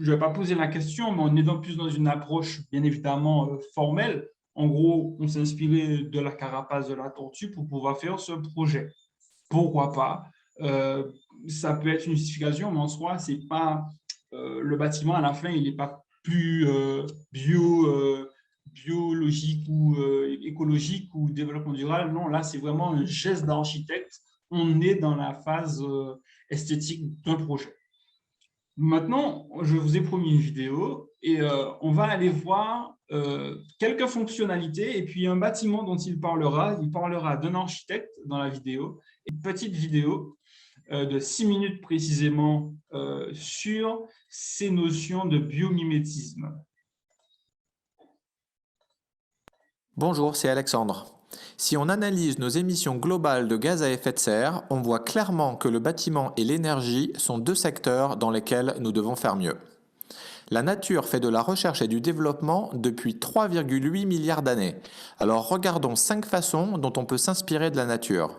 ne vais pas poser la question, mais on est donc plus dans une approche bien évidemment formelle. En gros, on s'est inspiré de la carapace de la tortue pour pouvoir faire ce projet. Pourquoi pas? Ça peut être une justification, mais en soi, c'est pas le bâtiment à la fin, il n'est pas plus biologique ou écologique ou développement durable. Non, là, c'est vraiment un geste d'architecte. On est dans la phase esthétique d'un projet. Maintenant, je vous ai promis une vidéo et on va aller voir quelques fonctionnalités et puis un bâtiment dont il parlera. Il parlera d'un architecte dans la vidéo. Une petite vidéo de 6 minutes précisément sur ces notions de biomimétisme. Bonjour, c'est Alexandre. Si on analyse nos émissions globales de gaz à effet de serre, on voit clairement que le bâtiment et l'énergie sont deux secteurs dans lesquels nous devons faire mieux. La nature fait de la recherche et du développement depuis 3,8 milliards d'années. Alors regardons 5 façons dont on peut s'inspirer de la nature.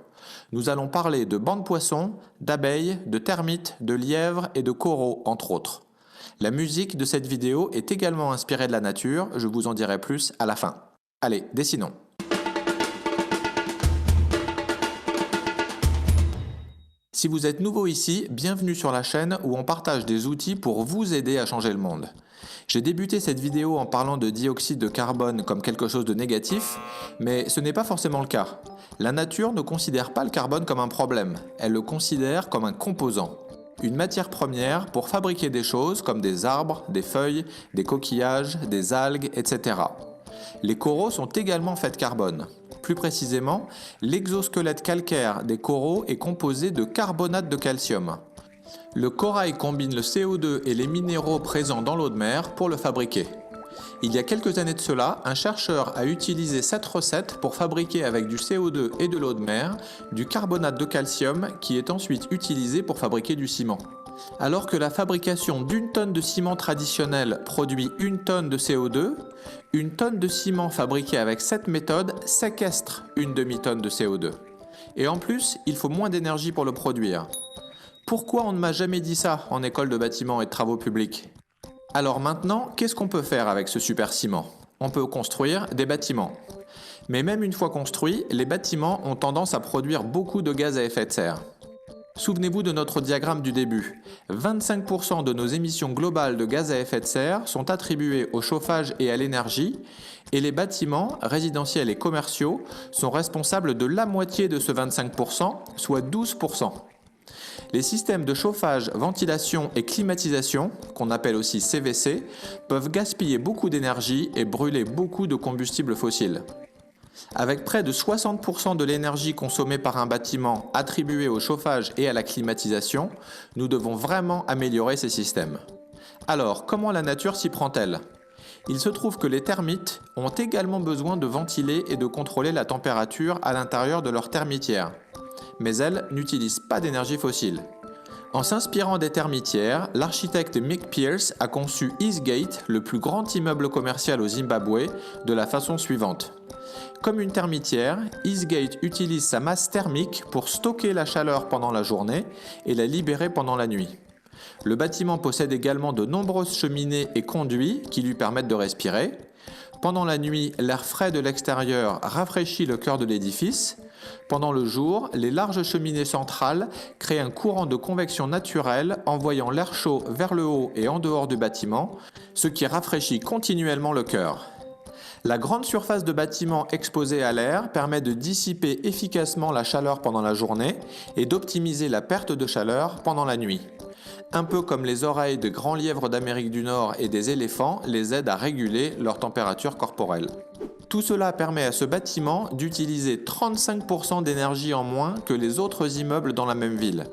Nous allons parler de bancs de poissons, d'abeilles, de termites, de lièvres et de coraux, entre autres. La musique de cette vidéo est également inspirée de la nature, je vous en dirai plus à la fin. Allez, dessinons. Si vous êtes nouveau ici, bienvenue sur la chaîne où on partage des outils pour vous aider à changer le monde. J'ai débuté cette vidéo en parlant de dioxyde de carbone comme quelque chose de négatif, mais ce n'est pas forcément le cas. La nature ne considère pas le carbone comme un problème, elle le considère comme un composant. Une matière première pour fabriquer des choses comme des arbres, des feuilles, des coquillages, des algues, etc. Les coraux sont également faits de carbone. Plus précisément, l'exosquelette calcaire des coraux est composé de carbonate de calcium. Le corail combine le CO2 et les minéraux présents dans l'eau de mer pour le fabriquer. Il y a quelques années de cela, un chercheur a utilisé cette recette pour fabriquer avec du CO2 et de l'eau de mer du carbonate de calcium qui est ensuite utilisé pour fabriquer du ciment. Alors que la fabrication d'une tonne de ciment traditionnel produit 1 tonne de CO2, une tonne de ciment fabriquée avec cette méthode séquestre une demi-tonne de CO2. Et en plus, il faut moins d'énergie pour le produire. Pourquoi on ne m'a jamais dit ça en école de bâtiments et de travaux publics? Alors maintenant, qu'est-ce qu'on peut faire avec ce super ciment? On peut construire des bâtiments. Mais même une fois construits, les bâtiments ont tendance à produire beaucoup de gaz à effet de serre. Souvenez-vous de notre diagramme du début. 25% de nos émissions globales de gaz à effet de serre sont attribuées au chauffage et à l'énergie, et les bâtiments, résidentiels et commerciaux, sont responsables de la moitié de ce 25%, soit 12%. Les systèmes de chauffage, ventilation et climatisation, qu'on appelle aussi CVC, peuvent gaspiller beaucoup d'énergie et brûler beaucoup de combustibles fossiles. Avec près de 60% de l'énergie consommée par un bâtiment attribuée au chauffage et à la climatisation, nous devons vraiment améliorer ces systèmes. Alors, comment la nature s'y prend-elle? Il se trouve que les termites ont également besoin de ventiler et de contrôler la température à l'intérieur de leur termitière. Mais elles n'utilisent pas d'énergie fossile. En s'inspirant des termitières, l'architecte Mick Pierce a conçu Eastgate, le plus grand immeuble commercial au Zimbabwe, de la façon suivante. Comme une termitière, Eastgate utilise sa masse thermique pour stocker la chaleur pendant la journée et la libérer pendant la nuit. Le bâtiment possède également de nombreuses cheminées et conduits qui lui permettent de respirer. Pendant la nuit, l'air frais de l'extérieur rafraîchit le cœur de l'édifice. Pendant le jour, les larges cheminées centrales créent un courant de convection naturelle envoyant l'air chaud vers le haut et en dehors du bâtiment, ce qui rafraîchit continuellement le cœur. La grande surface de bâtiment exposée à l'air permet de dissiper efficacement la chaleur pendant la journée et d'optimiser la perte de chaleur pendant la nuit. Un peu comme les oreilles de grands lièvres d'Amérique du Nord et des éléphants les aident à réguler leur température corporelle. Tout cela permet à ce bâtiment d'utiliser 35% d'énergie en moins que les autres immeubles dans la même ville.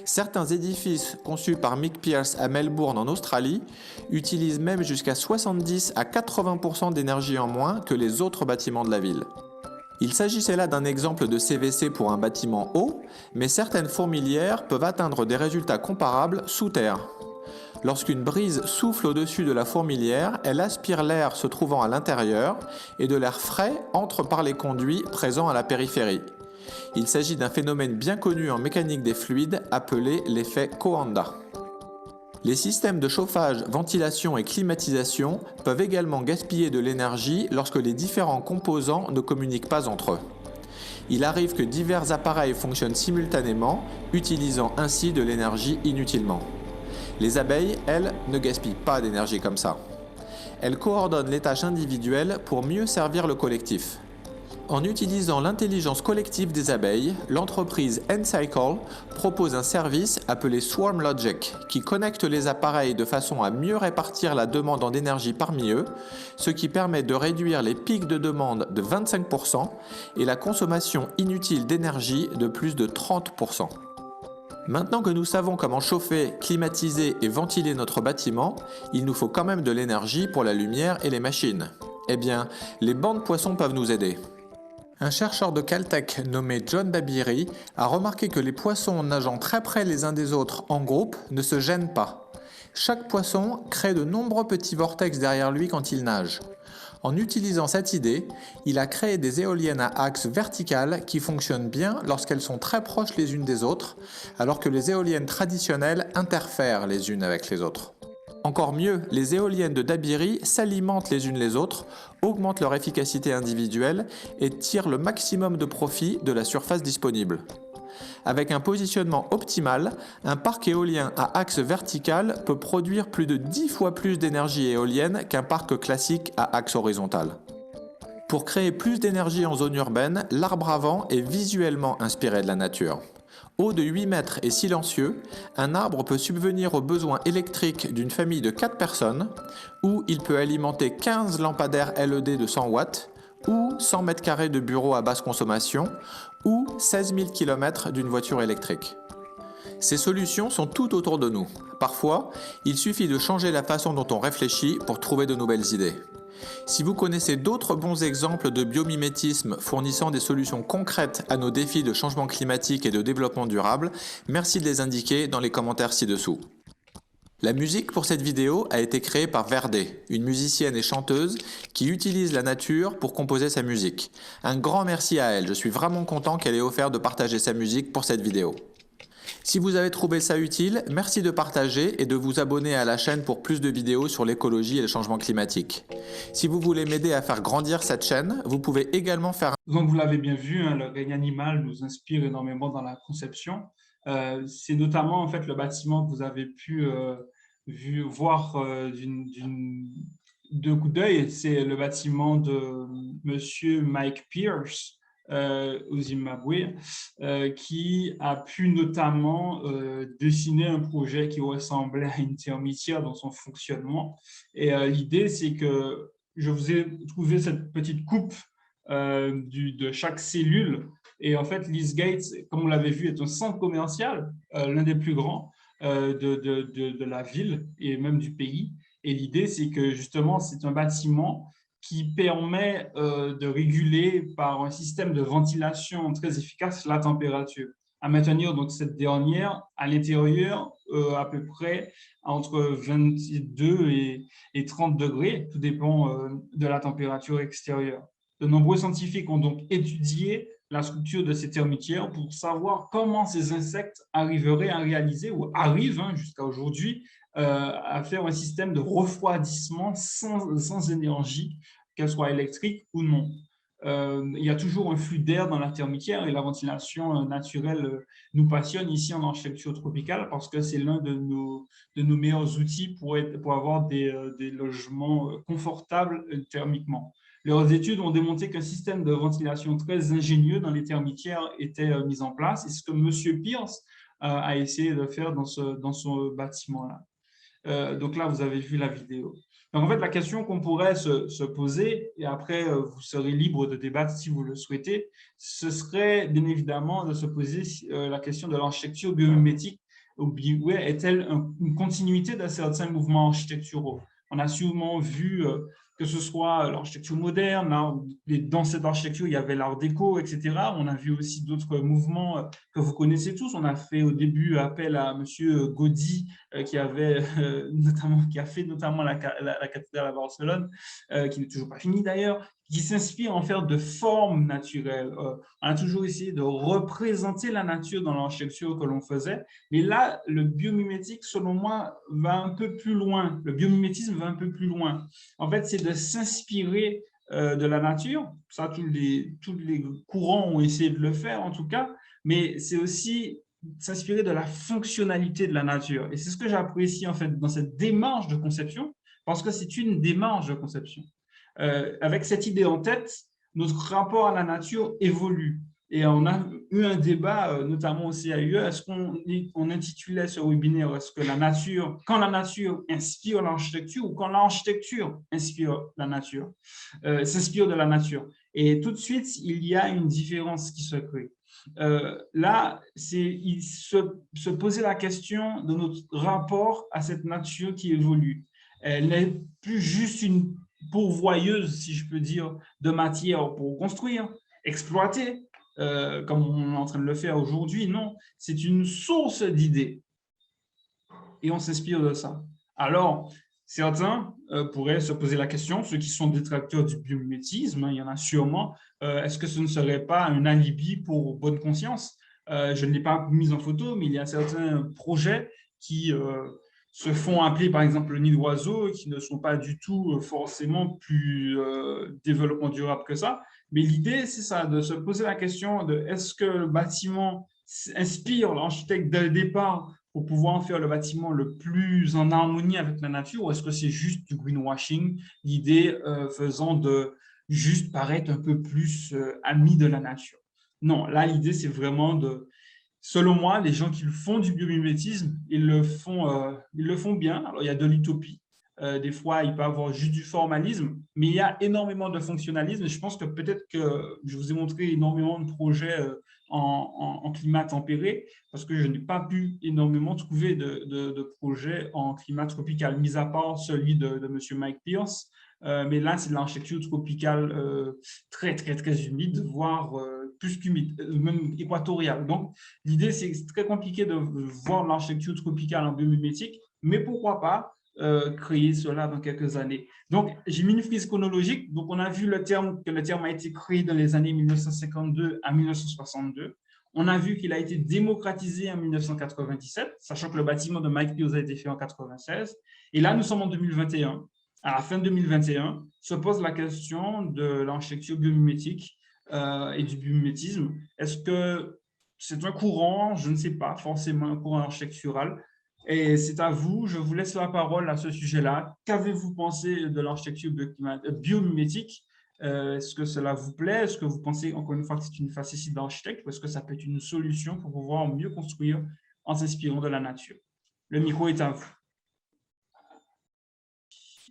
Certains édifices conçus par Mick Pierce à Melbourne en Australie utilisent même jusqu'à 70 à 80% d'énergie en moins que les autres bâtiments de la ville. Il s'agissait là d'un exemple de CVC pour un bâtiment haut, mais certaines fourmilières peuvent atteindre des résultats comparables sous terre. Lorsqu'une brise souffle au-dessus de la fourmilière, elle aspire l'air se trouvant à l'intérieur et de l'air frais entre par les conduits présents à la périphérie. Il s'agit d'un phénomène bien connu en mécanique des fluides appelé l'effet Coanda. Les systèmes de chauffage, ventilation et climatisation peuvent également gaspiller de l'énergie lorsque les différents composants ne communiquent pas entre eux. Il arrive que divers appareils fonctionnent simultanément, utilisant ainsi de l'énergie inutilement. Les abeilles, elles, ne gaspillent pas d'énergie comme ça. Elles coordonnent les tâches individuelles pour mieux servir le collectif. En utilisant l'intelligence collective des abeilles, l'entreprise Encycle propose un service appelé Swarm Logic qui connecte les appareils de façon à mieux répartir la demande en énergie parmi eux, ce qui permet de réduire les pics de demande de 25% et la consommation inutile d'énergie de plus de 30%. Maintenant que nous savons comment chauffer, climatiser et ventiler notre bâtiment, il nous faut quand même de l'énergie pour la lumière et les machines. Eh bien, les bancs de poissons peuvent nous aider. Un chercheur de Caltech nommé John Dabiri a remarqué que les poissons nageant très près les uns des autres en groupe ne se gênent pas. Chaque poisson crée de nombreux petits vortex derrière lui quand il nage. En utilisant cette idée, il a créé des éoliennes à axe vertical qui fonctionnent bien lorsqu'elles sont très proches les unes des autres, alors que les éoliennes traditionnelles interfèrent les unes avec les autres. Encore mieux, les éoliennes de Dabiri s'alimentent les unes les autres, augmentent leur efficacité individuelle et tirent le maximum de profit de la surface disponible. Avec un positionnement optimal, un parc éolien à axe vertical peut produire plus de 10 fois plus d'énergie éolienne qu'un parc classique à axe horizontal. Pour créer plus d'énergie en zone urbaine, l'arbre à vent est visuellement inspiré de la nature. Haut de 8 mètres et silencieux, un arbre peut subvenir aux besoins électriques d'une famille de 4 personnes, ou il peut alimenter 15 lampadaires LED de 100 watts, ou 100 mètres carrés de bureaux à basse consommation, ou 16 000 km d'une voiture électrique. Ces solutions sont tout autour de nous. Parfois, il suffit de changer la façon dont on réfléchit pour trouver de nouvelles idées. Si vous connaissez d'autres bons exemples de biomimétisme fournissant des solutions concrètes à nos défis de changement climatique et de développement durable, merci de les indiquer dans les commentaires ci-dessous. La musique pour cette vidéo a été créée par Verdé, une musicienne et chanteuse qui utilise la nature pour composer sa musique. Un grand merci à elle, je suis vraiment content qu'elle ait offert de partager sa musique pour cette vidéo. Si vous avez trouvé ça utile, merci de partager et de vous abonner à la chaîne pour plus de vidéos sur l'écologie et le changement climatique. Si vous voulez m'aider à faire grandir cette chaîne, vous pouvez également faire... Donc, vous l'avez bien vu, hein, le règne animal nous inspire énormément dans la conception. C'est notamment en fait, le bâtiment que vous avez pu voir de coup d'œil. C'est le bâtiment de Monsieur Mike Pierce, au Zimbabwe, qui a pu notamment dessiner un projet qui ressemblait à une termitière dans son fonctionnement. Et l'idée, c'est que je vous ai trouvé cette petite coupe de chaque cellule. Et en fait, l'Eastgate, comme vous l'avez vu, est un centre commercial, l'un des plus grands de la ville et même du pays. Et l'idée, c'est que justement, c'est un bâtiment qui permet de réguler par un système de ventilation très efficace la température, à maintenir donc cette dernière à l'intérieur à peu près entre 22 et 30 degrés, tout dépend de la température extérieure. De nombreux scientifiques ont donc étudié la structure de ces termitières pour savoir comment ces insectes arriveraient à réaliser ou arrivent jusqu'à aujourd'hui à faire un système de refroidissement sans énergie, qu'elle soit électrique ou non. il y a toujours un flux d'air dans la termitière et la ventilation naturelle nous passionne ici en architecture tropicale parce que c'est l'un de nos meilleurs outils pour avoir des logements confortables thermiquement. Leurs études ont démontré qu'un système de ventilation très ingénieux dans les termitières était mis en place et c'est ce que M. Pierce a essayé de faire dans ce bâtiment-là. Donc là, vous avez vu la vidéo. Donc en fait, la question qu'on pourrait se poser, et après vous serez libre de débattre si vous le souhaitez, ce serait bien évidemment de se poser la question de l'architecture biomimétique. Est-elle une continuité de certains mouvements architecturaux? On a sûrement vu que ce soit l'architecture moderne, dans cette architecture, il y avait l'art déco, etc. On a vu aussi d'autres mouvements que vous connaissez tous. On a fait au début appel à M. Gaudí, qui a fait notamment la cathédrale à Barcelone, qui n'est toujours pas finie d'ailleurs, qui s'inspire en fait de formes naturelles. On a toujours essayé de représenter la nature dans l'architecture que l'on faisait, mais là, le biomimétique, selon moi, va un peu plus loin. Le biomimétisme va un peu plus loin. En fait, c'est de s'inspirer de la nature. Ça, tous les courants ont essayé de le faire, en tout cas, mais c'est aussi s'inspirer de la fonctionnalité de la nature. Et c'est ce que j'apprécie en fait dans cette démarche de conception, parce que c'est une démarche de conception. Avec cette idée en tête, notre rapport à la nature évolue. Et on a eu un débat, notamment au CAUE, est-ce qu'on intitulait ce webinaire, est-ce que quand la nature inspire l'architecture ou quand l'architecture inspire la nature, s'inspire de la nature. Et tout de suite, il y a une différence qui se crée. Là, il se poser la question de notre rapport à cette nature qui évolue. Elle n'est plus juste une pourvoyeuse, si je peux dire, de matière pour construire, exploiter, comme on est en train de le faire aujourd'hui. Non, c'est une source d'idées. Et on s'inspire de ça. Alors, certains pourraient se poser la question, ceux qui sont détracteurs du biomimétisme, il y en a sûrement, est-ce que ce ne serait pas un alibi pour bonne conscience? Je ne l'ai pas mis en photo, mais il y a certains projets qui se font appeler par exemple le nid d'oiseau et qui ne sont pas du tout forcément plus développement durable que ça. Mais l'idée, c'est ça, de se poser la question de est-ce que le bâtiment inspire l'architecte dès le départ pour pouvoir en faire le bâtiment le plus en harmonie avec la nature, ou est-ce que c'est juste du greenwashing, l'idée faisant de juste paraître un peu plus ami de la nature? Non, là, l'idée, c'est vraiment de... Selon moi, les gens qui font du biomimétisme, ils le font bien. Alors, il y a de l'utopie. Des fois, il peut y avoir juste du formalisme, mais il y a énormément de fonctionnalisme. Et je pense que peut-être que je vous ai montré énormément de projets en climat tempéré, parce que je n'ai pas pu énormément trouver de projets en climat tropical, mis à part celui de M. Mike Pierce. Mais là, c'est de l'architecture tropicale très, très, très humide, voire plus qu'humide, même équatoriale. Donc, l'idée, c'est que c'est très compliqué de voir l'architecture tropicale en biomimétique, mais pourquoi pas créer cela dans quelques années. Donc, j'ai mis une frise chronologique. Donc, on a vu que le terme a été créé dans les années 1952 à 1962. On a vu qu'il a été démocratisé en 1997, sachant que le bâtiment de Mike Pierce a été fait en 1996. Et là, nous sommes en 2021. À la fin 2021, se pose la question de l'architecture biomimétique et du biomimétisme. Est-ce que c'est un courant? Je ne sais pas, forcément un courant architectural. Et c'est à vous, je vous laisse la parole à ce sujet-là. Qu'avez-vous pensé de l'architecture biomimétique? Est-ce que cela vous plaît? Est-ce que vous pensez, encore une fois, que c'est une facétie d'architecte ou est-ce que ça peut être une solution pour pouvoir mieux construire en s'inspirant de la nature? Le micro est à vous.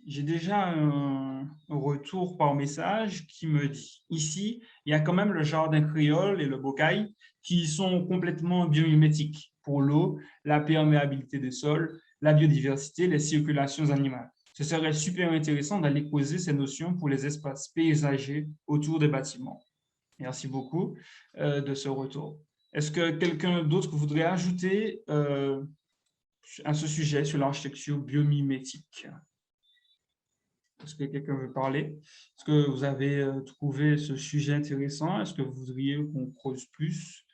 J'ai déjà un retour par message qui me dit, ici, il y a quand même le jardin créole et le bocail qui sont complètement biomimétiques pour l'eau, la perméabilité des sols, la biodiversité, les circulations animales. Ce serait super intéressant d'aller poser ces notions pour les espaces paysagers autour des bâtiments. Merci beaucoup de ce retour. Est-ce que quelqu'un d'autre voudrait ajouter à ce sujet sur l'architecture biomimétique? Est-ce que quelqu'un veut parler? Est-ce que vous avez trouvé ce sujet intéressant? Est-ce que vous voudriez qu'on creuse plus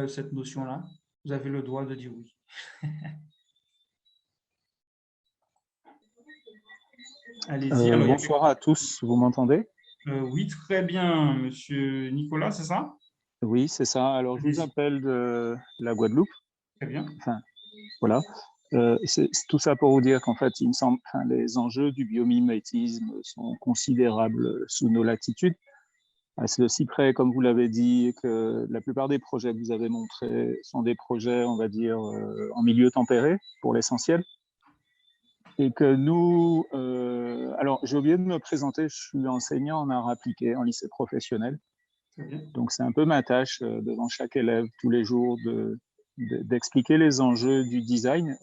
cette notion-là? Vous avez le droit de dire oui. Allez-y. Bonsoir à tous, vous m'entendez? Oui, très bien, Monsieur Nicolas, c'est ça? Oui, c'est ça. Alors, je vous appelle de la Guadeloupe. Très bien. Enfin, voilà. C'est tout ça pour vous dire qu'en fait, il me semble, les enjeux du biomimétisme sont considérables sous nos latitudes. C'est aussi près, comme vous l'avez dit, que la plupart des projets que vous avez montrés sont des projets, on va dire, en milieu tempéré, pour l'essentiel. Et que nous, alors j'ai oublié de me présenter, je suis enseignant en art appliqué en lycée professionnel. Donc c'est un peu ma tâche devant chaque élève tous les jours d'expliquer les enjeux du design,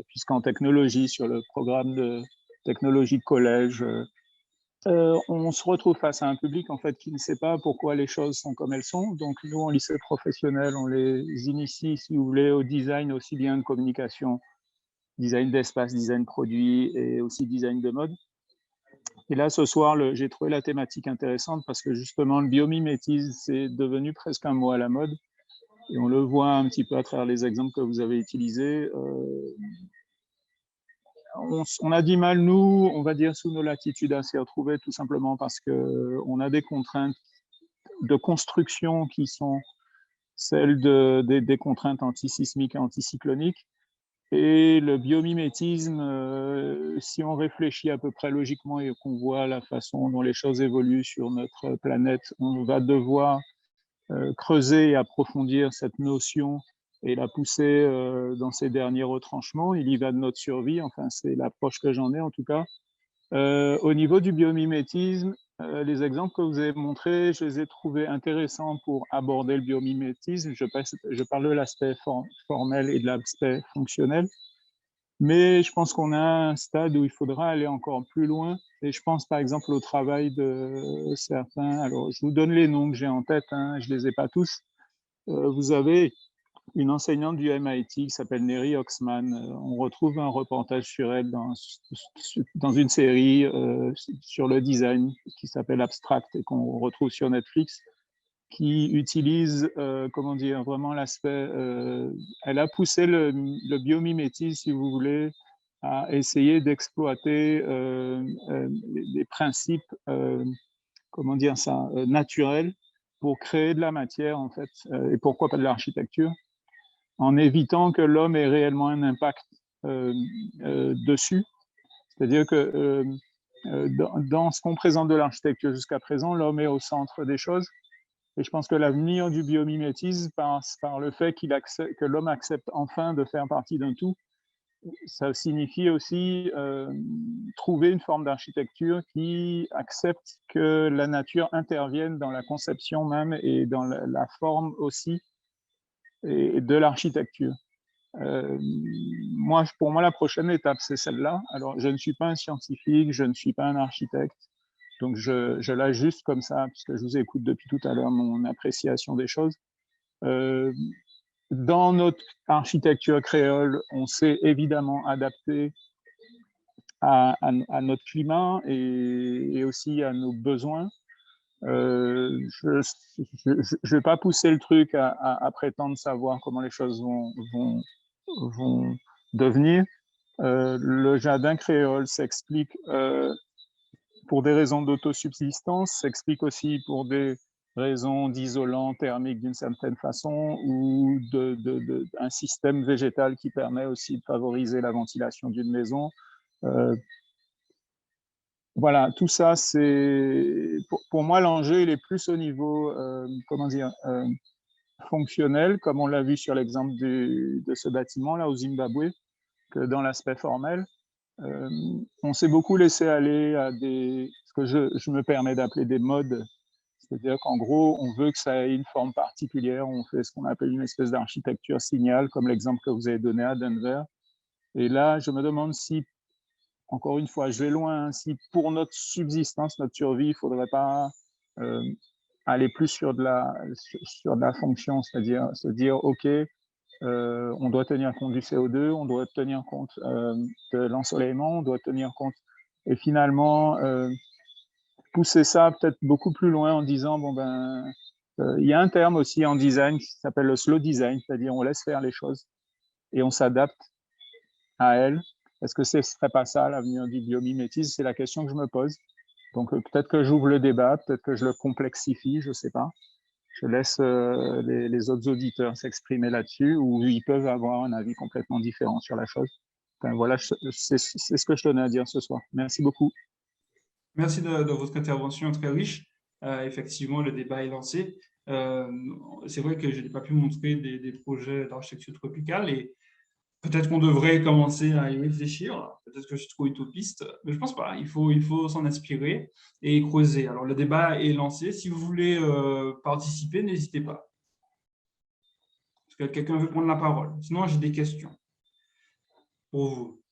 puisqu'en technologie, sur le programme de technologie de collège, on se retrouve face à un public en fait qui ne sait pas pourquoi les choses sont comme elles sont. Donc nous, en lycée professionnel, on les initie, si vous voulez, au design aussi bien de communication, design d'espace, design produit et aussi design de mode. Et là, ce soir, j'ai trouvé la thématique intéressante parce que justement, le biomimétisme, c'est devenu presque un mot à la mode. Et on le voit un petit peu à travers les exemples que vous avez utilisés. On a du mal, nous, on va dire, sous nos latitudes, à s'y retrouver tout simplement parce qu'on a des contraintes de construction qui sont celles des contraintes antisismiques et anticycloniques. Et le biomimétisme, si on réfléchit à peu près logiquement et qu'on voit la façon dont les choses évoluent sur notre planète, on va devoir creuser et approfondir cette notion et la pousser dans ses derniers retranchements. Il y va de notre survie, enfin c'est l'approche que j'en ai en tout cas. Au niveau du biomimétisme, les exemples que vous avez montrés, je les ai trouvés intéressants pour aborder le biomimétisme. Je parle de l'aspect formel et de l'aspect fonctionnel. Mais je pense qu'on a un stade où il faudra aller encore plus loin. Et je pense par exemple au travail de certains. Alors, je vous donne les noms que j'ai en tête, hein, je ne les ai pas tous. Vous avez une enseignante du MIT qui s'appelle Neri Oxman. On retrouve un reportage sur elle dans une série sur le design qui s'appelle Abstract et qu'on retrouve sur Netflix, qui utilise, comment dire, vraiment l'aspect. Elle a poussé le biomimétisme, si vous voulez, à essayer d'exploiter les principes, comment dire ça, naturels pour créer de la matière, en fait, et pourquoi pas de l'architecture, en évitant que l'homme ait réellement un impact dessus. C'est-à-dire que dans ce qu'on présente de l'architecture jusqu'à présent, l'homme est au centre des choses. Et je pense que l'avenir du biomimétisme passe par le fait que l'homme accepte enfin de faire partie d'un tout. Ça signifie aussi trouver une forme d'architecture qui accepte que la nature intervienne dans la conception même et dans la forme aussi et de l'architecture. Pour moi, la prochaine étape, c'est celle-là. Alors, je ne suis pas un scientifique, je ne suis pas un architecte, donc je l'ajuste comme ça, puisque je vous écoute depuis tout à l'heure mon appréciation des choses. Dans notre architecture créole, on s'est évidemment adapté à notre climat et aussi à nos besoins. Je ne vais pas pousser le truc à prétendre savoir comment les choses vont devenir. Le jardin créole s'explique pour des raisons d'autosubsistance, s'explique aussi pour des raisons d'isolant thermique d'une certaine façon ou un système végétal qui permet aussi de favoriser la ventilation d'une maison. Voilà, tout ça, c'est pour moi l'enjeu, il est plus au niveau, comment dire, fonctionnel, comme on l'a vu sur l'exemple de ce bâtiment là au Zimbabwe, que dans l'aspect formel. On s'est beaucoup laissé aller à ce que je me permets d'appeler des modes. C'est-à-dire qu'en gros, on veut que ça ait une forme particulière. On fait ce qu'on appelle une espèce d'architecture signal, comme l'exemple que vous avez donné à Denver. Et là, je me demande si, encore une fois, je vais loin, si pour notre subsistance, notre survie, il ne faudrait pas aller plus sur de la fonction, c'est-à-dire se dire, OK, on doit tenir compte du CO2, on doit tenir compte de l'ensoleillement, on doit tenir compte. Et finalement, pousser ça peut-être beaucoup plus loin en disant, bon ben, il y a un terme aussi en design qui s'appelle le slow design, c'est-à-dire on laisse faire les choses et on s'adapte à elles. Est-ce que ce ne serait pas ça l'avenir du biomimétisme? C'est la question que je me pose. Donc, peut-être que j'ouvre le débat, peut-être que je le complexifie, je ne sais pas. Je laisse les autres auditeurs s'exprimer là-dessus, ou ils peuvent avoir un avis complètement différent sur la chose. Enfin, voilà, c'est ce que je tenais à dire ce soir. Merci beaucoup. Merci de votre intervention très riche. Effectivement, le débat est lancé. C'est vrai que je n'ai pas pu montrer des projets d'architecture tropicale et peut-être qu'on devrait commencer à y réfléchir. Peut-être que je suis trop utopiste, mais je ne pense pas. Il faut s'en inspirer et creuser. Alors, le débat est lancé. Si vous voulez participer, n'hésitez pas. Est-ce que quelqu'un veut prendre la parole? Sinon, j'ai des questions pour vous.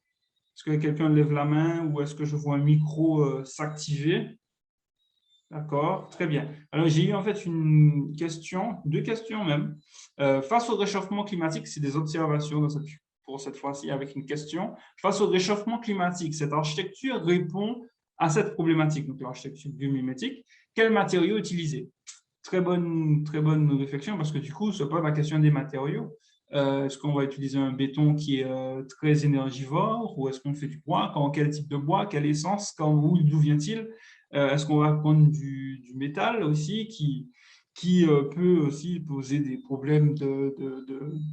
Est-ce que quelqu'un lève la main ou est-ce que je vois un micro s'activer? D'accord, très bien. Alors, j'ai eu en fait une question, deux questions même. Face au réchauffement climatique, c'est des observations pour cette fois-ci avec une question. Face au réchauffement climatique, cette architecture répond à cette problématique, donc l'architecture biomimétique. Quels matériaux utiliser? Très bonne réflexion parce que du coup, se pose la question des matériaux. Est-ce qu'on va utiliser un béton qui est très énergivore ou est-ce qu'on fait du bois? Quel type de bois? Quelle essence? D'où vient-il? Est-ce qu'on va prendre du métal aussi qui peut aussi poser des problèmes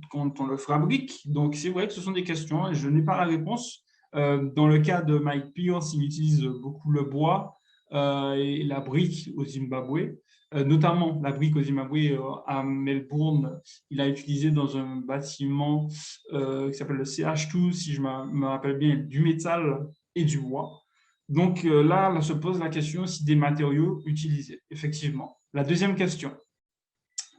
quand on le fabrique? Donc, c'est vrai que ce sont des questions et je n'ai pas la réponse. Dans le cas de Mike Pierce, il utilise beaucoup le bois et la brique au Zimbabwe. Notamment la brique au Zimbabwe à Melbourne, il a utilisé dans un bâtiment qui s'appelle le CH2, si je me rappelle bien, du métal et du bois. Donc là se pose la question aussi des matériaux utilisés, effectivement. La deuxième question,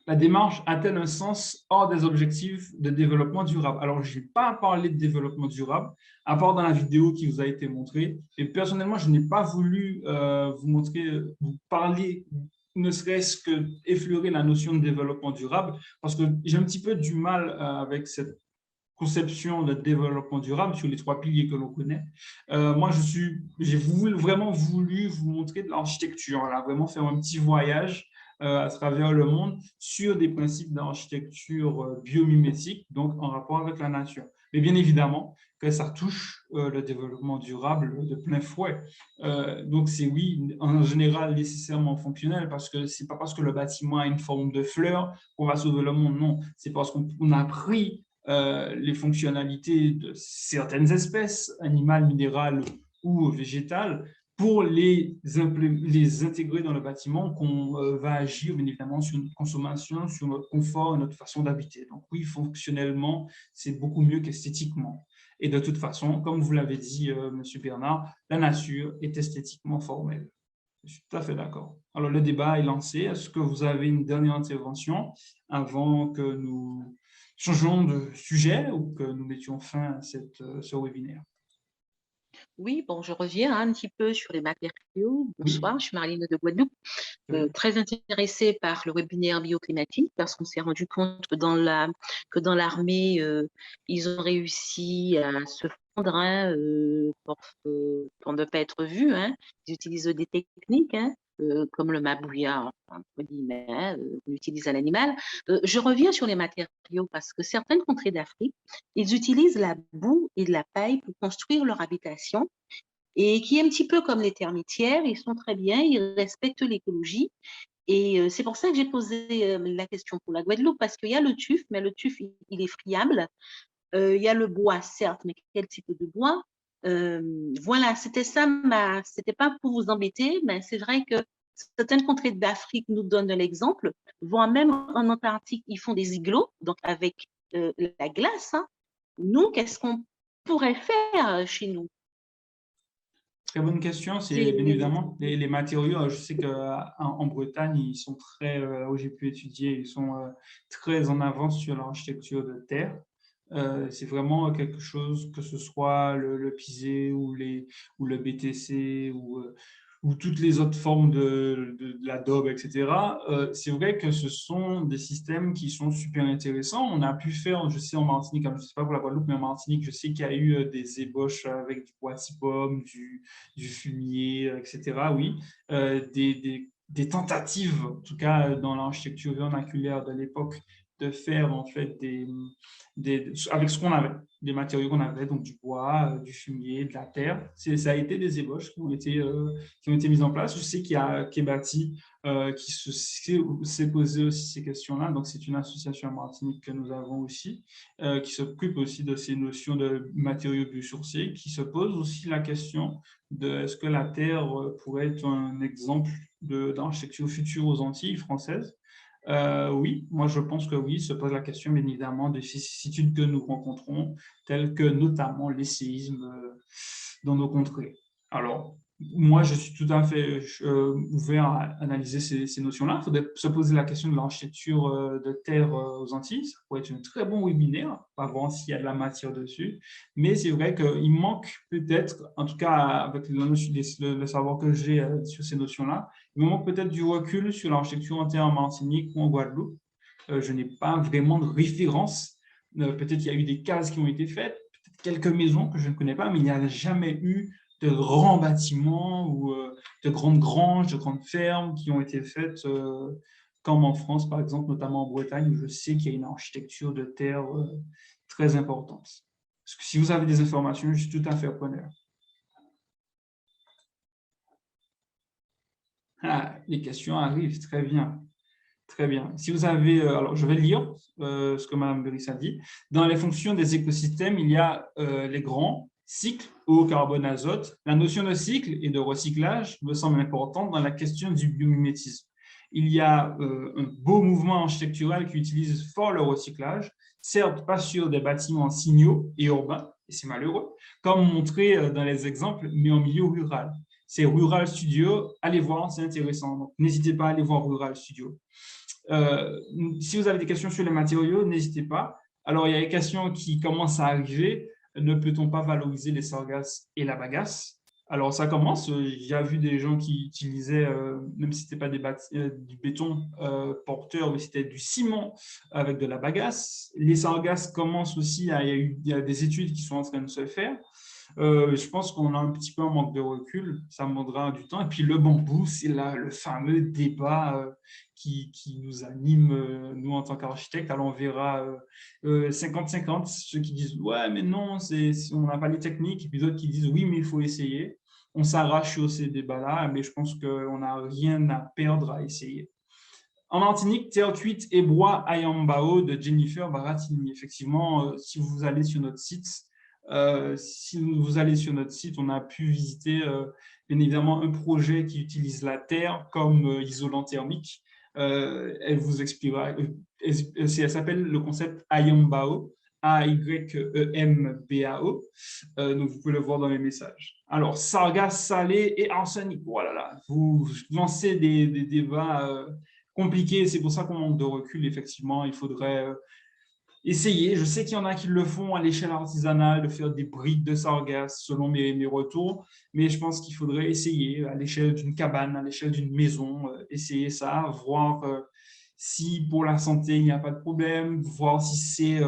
la démarche a-t-elle un sens hors des objectifs de développement durable? Alors, je n'ai pas parlé de développement durable, à part dans la vidéo qui vous a été montrée. Et personnellement, je n'ai pas voulu vous parler, ne serait-ce que effleurer la notion de développement durable, parce que j'ai un petit peu du mal avec cette conception de développement durable sur les trois piliers que l'on connaît. Moi, j'ai vraiment voulu vous montrer de l'architecture, voilà, vraiment faire un petit voyage à travers le monde sur des principes d'architecture biomimétique, donc en rapport avec la nature. Mais bien évidemment que ça touche le développement durable de plein fouet. Donc c'est oui, en général, nécessairement fonctionnel, parce que c'est pas parce que le bâtiment a une forme de fleur qu'on va sauver le monde, non. C'est parce qu'on a pris les fonctionnalités de certaines espèces, animales, minérales ou végétales, pour les intégrer dans le bâtiment qu'on va agir bien évidemment sur notre consommation, sur notre confort et notre façon d'habiter. Donc oui, fonctionnellement, c'est beaucoup mieux qu'esthétiquement. Et de toute façon, comme vous l'avez dit, M. Bernard, la nature est esthétiquement formelle. Je suis tout à fait d'accord. Alors, le débat est lancé. Est-ce que vous avez une dernière intervention avant que nous changeons de sujet ou que nous mettions fin à ce webinaire? Oui, bon, je reviens un petit peu sur les matériaux. Bonsoir, je suis Marlene de Guadeloupe. Très intéressée par le webinaire bioclimatique parce qu'on s'est rendu compte que dans l'armée, ils ont réussi à se fondre pour ne pas être vus. Hein. Ils utilisent des techniques comme le mabouya, entre guillemets, qu'on utilise à l'animal. Je reviens sur les matériaux parce que certaines contrées d'Afrique, ils utilisent la boue et de la paille pour construire leur habitation et qui est un petit peu comme les termitières, ils sont très bien, ils respectent l'écologie. Et c'est pour ça que j'ai posé la question pour la Guadeloupe, parce qu'il y a le tuf, mais le tuf, il est friable. Il y a le bois, certes, mais quel type de bois? Voilà, c'était ça, c'était pas pour vous embêter, mais c'est vrai que certaines contrées d'Afrique nous donnent l'exemple, voire même en Antarctique, ils font des igloos, donc avec la glace. Hein. Nous, qu'est-ce qu'on pourrait faire chez nous? Très bonne question. C'est bien évidemment les matériaux. Je sais qu'en Bretagne, ils sont où j'ai pu étudier, ils sont très en avance sur l'architecture de terre. C'est vraiment quelque chose, que ce soit le pisé ou le BTC ou toutes les autres formes de l'adobe, etc. C'est vrai que ce sont des systèmes qui sont super intéressants. On a pu faire, je sais en Martinique, je ne sais pas pour la Guadeloupe, mais en Martinique, je sais qu'il y a eu des ébauches avec du bois pomme, du fumier, etc. Oui, des tentatives, en tout cas dans l'architecture vernaculaire de l'époque, de faire en fait avec ce qu'on avait, des matériaux qu'on avait, donc du bois, du fumier, de la terre. Ça a été des ébauches qui ont été mises en place. Je sais qu'il y a Kebati qui s'est posé aussi ces questions-là. Donc, c'est une association en Martinique que nous avons aussi, qui s'occupe aussi de ces notions de matériaux biosourcés, qui se pose aussi la question de est-ce que la terre pourrait être un exemple d'architecture future aux Antilles françaises. Oui, moi je pense que oui, se pose la question bien évidemment des vicissitudes que nous rencontrons, telles que notamment les séismes dans nos contrées. Alors, moi je suis tout à fait ouvert à analyser ces notions-là. Il faudrait se poser la question de l'architecture de terre aux Antilles. Ça pourrait être un très bon webinaire, pas voir s'il y a de la matière dessus. Mais c'est vrai qu'il manque peut-être, en tout cas avec le savoir que j'ai sur ces notions-là, il me manque peut-être du recul sur l'architecture en terre en Martinique ou en Guadeloupe. Je n'ai pas vraiment de référence. Peut-être qu'il y a eu des cases qui ont été faites, peut-être quelques maisons que je ne connais pas, mais il n'y a jamais eu de grands bâtiments ou de grandes granges, de grandes fermes qui ont été faites comme en France, par exemple, notamment en Bretagne, où je sais qu'il y a une architecture de terre très importante. Parce que si vous avez des informations, je suis tout à fait preneur. Ah, les questions arrivent, très bien. Très bien. Si vous avez, alors je vais lire ce que Mme Beris a dit. Dans les fonctions des écosystèmes, il y a les grands cycles, eau, carbone, azote. La notion de cycle et de recyclage me semble importante dans la question du biomimétisme. Il y a un beau mouvement architectural qui utilise fort le recyclage, certes pas sur des bâtiments signaux et urbains, et c'est malheureux, comme montré dans les exemples, mais en milieu rural. C'est Rural Studio, allez voir, c'est intéressant. N'hésitez pas à aller voir Rural Studio. Si vous avez des questions sur les matériaux, n'hésitez pas. Alors, il y a des questions qui commencent à arriver. Ne peut-on pas valoriser les sargasses et la bagasse? Alors, ça commence. J'ai vu des gens qui utilisaient, même si ce n'était pas du béton porteur, mais c'était du ciment avec de la bagasse. Les sargasses commencent aussi, il y a des études qui sont en train de se faire. Je pense qu'on a un petit peu un manque de recul, ça demandera du temps. Et puis le bambou, c'est là le fameux débat qui nous anime, nous en tant qu'architectes. Alors on verra 50-50, ceux qui disent « ouais, mais non, on n'a pas les techniques », et puis d'autres qui disent « oui, mais il faut essayer ». On s'arrache sur ces débats-là, mais je pense qu'on n'a rien à perdre à essayer. En Martinique, terre cuite et bois Ayambao de Jennifer Baratini. Effectivement, si vous allez sur notre site, on a pu visiter bien évidemment un projet qui utilise la terre comme isolant thermique. Elle vous expliquera. Elle s'appelle le concept Ayambao, A-Y-E-M-B-A-O. Donc, vous pouvez le voir dans les messages. Alors, sargasse salée et arsenic. Voilà, là, vous lancez des débats compliqués. C'est pour ça qu'on manque de recul. Effectivement, il faudrait essayer. Je sais qu'il y en a qui le font à l'échelle artisanale, de faire des briques de sargasse selon mes retours, mais je pense qu'il faudrait essayer à l'échelle d'une cabane, à l'échelle d'une maison, essayer ça, voir si pour la santé il n'y a pas de problème, voir si c'est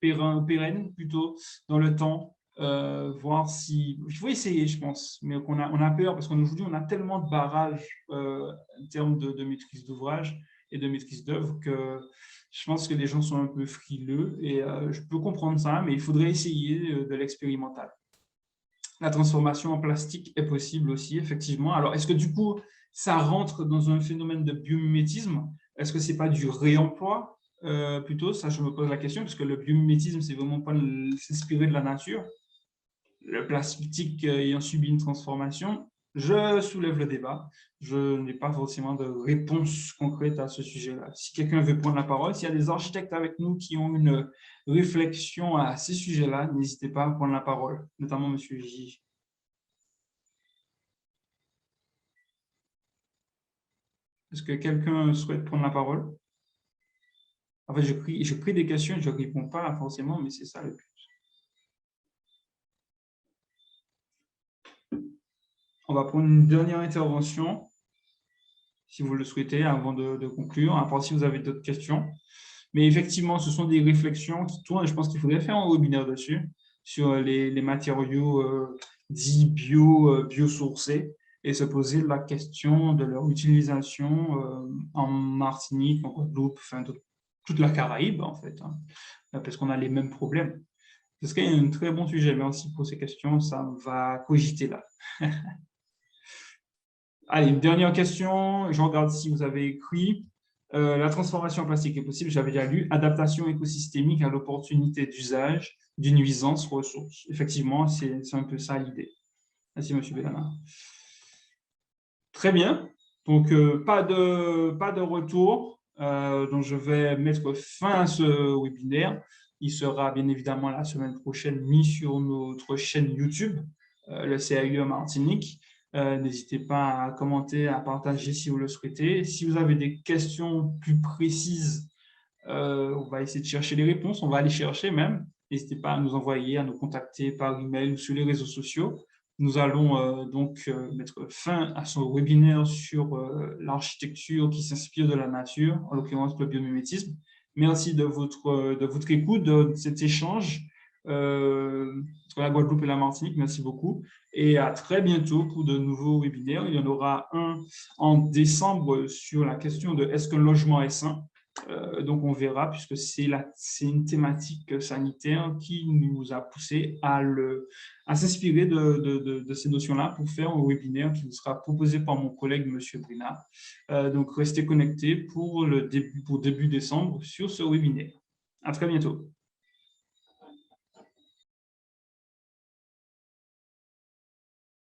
pérenne plutôt dans le temps, voir si… Il faut essayer, je pense, mais on a peur parce qu'aujourd'hui on a tellement de barrages en termes de maîtrise d'ouvrage et de maîtrise d'œuvre que je pense que les gens sont un peu frileux et je peux comprendre ça, mais il faudrait essayer de l'expérimental. La transformation en plastique est possible aussi, effectivement. Alors, est-ce que du coup, ça rentre dans un phénomène de biomimétisme? Est-ce que ce n'est pas du réemploi plutôt? Ça, je me pose la question, parce que le biomimétisme, c'est vraiment pas s'inspirer de la nature. Le plastique ayant subi une transformation, je soulève le débat. Je n'ai pas forcément de réponse concrète à ce sujet-là. Si quelqu'un veut prendre la parole, s'il y a des architectes avec nous qui ont une réflexion à ces sujets-là, n'hésitez pas à prendre la parole, notamment M. J. Est-ce que quelqu'un souhaite prendre la parole? En fait, je prie des questions et je ne réponds pas forcément, mais c'est ça le but. On va prendre une dernière intervention, si vous le souhaitez, avant de conclure, à part si vous avez d'autres questions. Mais effectivement, ce sont des réflexions qui tournent et je pense qu'il faudrait faire un webinaire dessus, sur les matériaux dits biosourcés et se poser la question de leur utilisation en Martinique, en Guadeloupe, enfin, toute la Caraïbe, en fait, hein, parce qu'on a les mêmes problèmes. Ce serait un très bon sujet. Merci pour ces questions, ça va cogiter là. Allez, une dernière question. Je regarde si vous avez écrit. La transformation en plastique est possible, j'avais déjà lu. Adaptation écosystémique à l'opportunité d'usage d'une nuisance ressource. Effectivement, c'est un peu ça l'idée. Merci, M. Bellana. Très bien. Donc, pas de retour. Donc, je vais mettre fin à ce webinaire. Il sera bien évidemment la semaine prochaine mis sur notre chaîne YouTube, le CAUE Martinique. N'hésitez pas à commenter, à partager si vous le souhaitez. Si vous avez des questions plus précises, on va essayer de chercher les réponses. On va aller chercher même. N'hésitez pas à nous envoyer, à nous contacter par email ou sur les réseaux sociaux. Nous allons donc mettre fin à ce webinaire sur l'architecture qui s'inspire de la nature, en l'occurrence le biomimétisme. Merci de votre écoute, de cet échange entre la Guadeloupe et la Martinique. Merci beaucoup. Et à très bientôt pour de nouveaux webinaires. Il y en aura un en décembre sur la question de est-ce qu'un logement est sain? Donc, on verra, puisque c'est une thématique sanitaire qui nous a poussé à s'inspirer de ces notions-là pour faire un webinaire qui vous sera proposé par mon collègue, M. Brina. Donc, restez connectés pour début décembre sur ce webinaire. À très bientôt.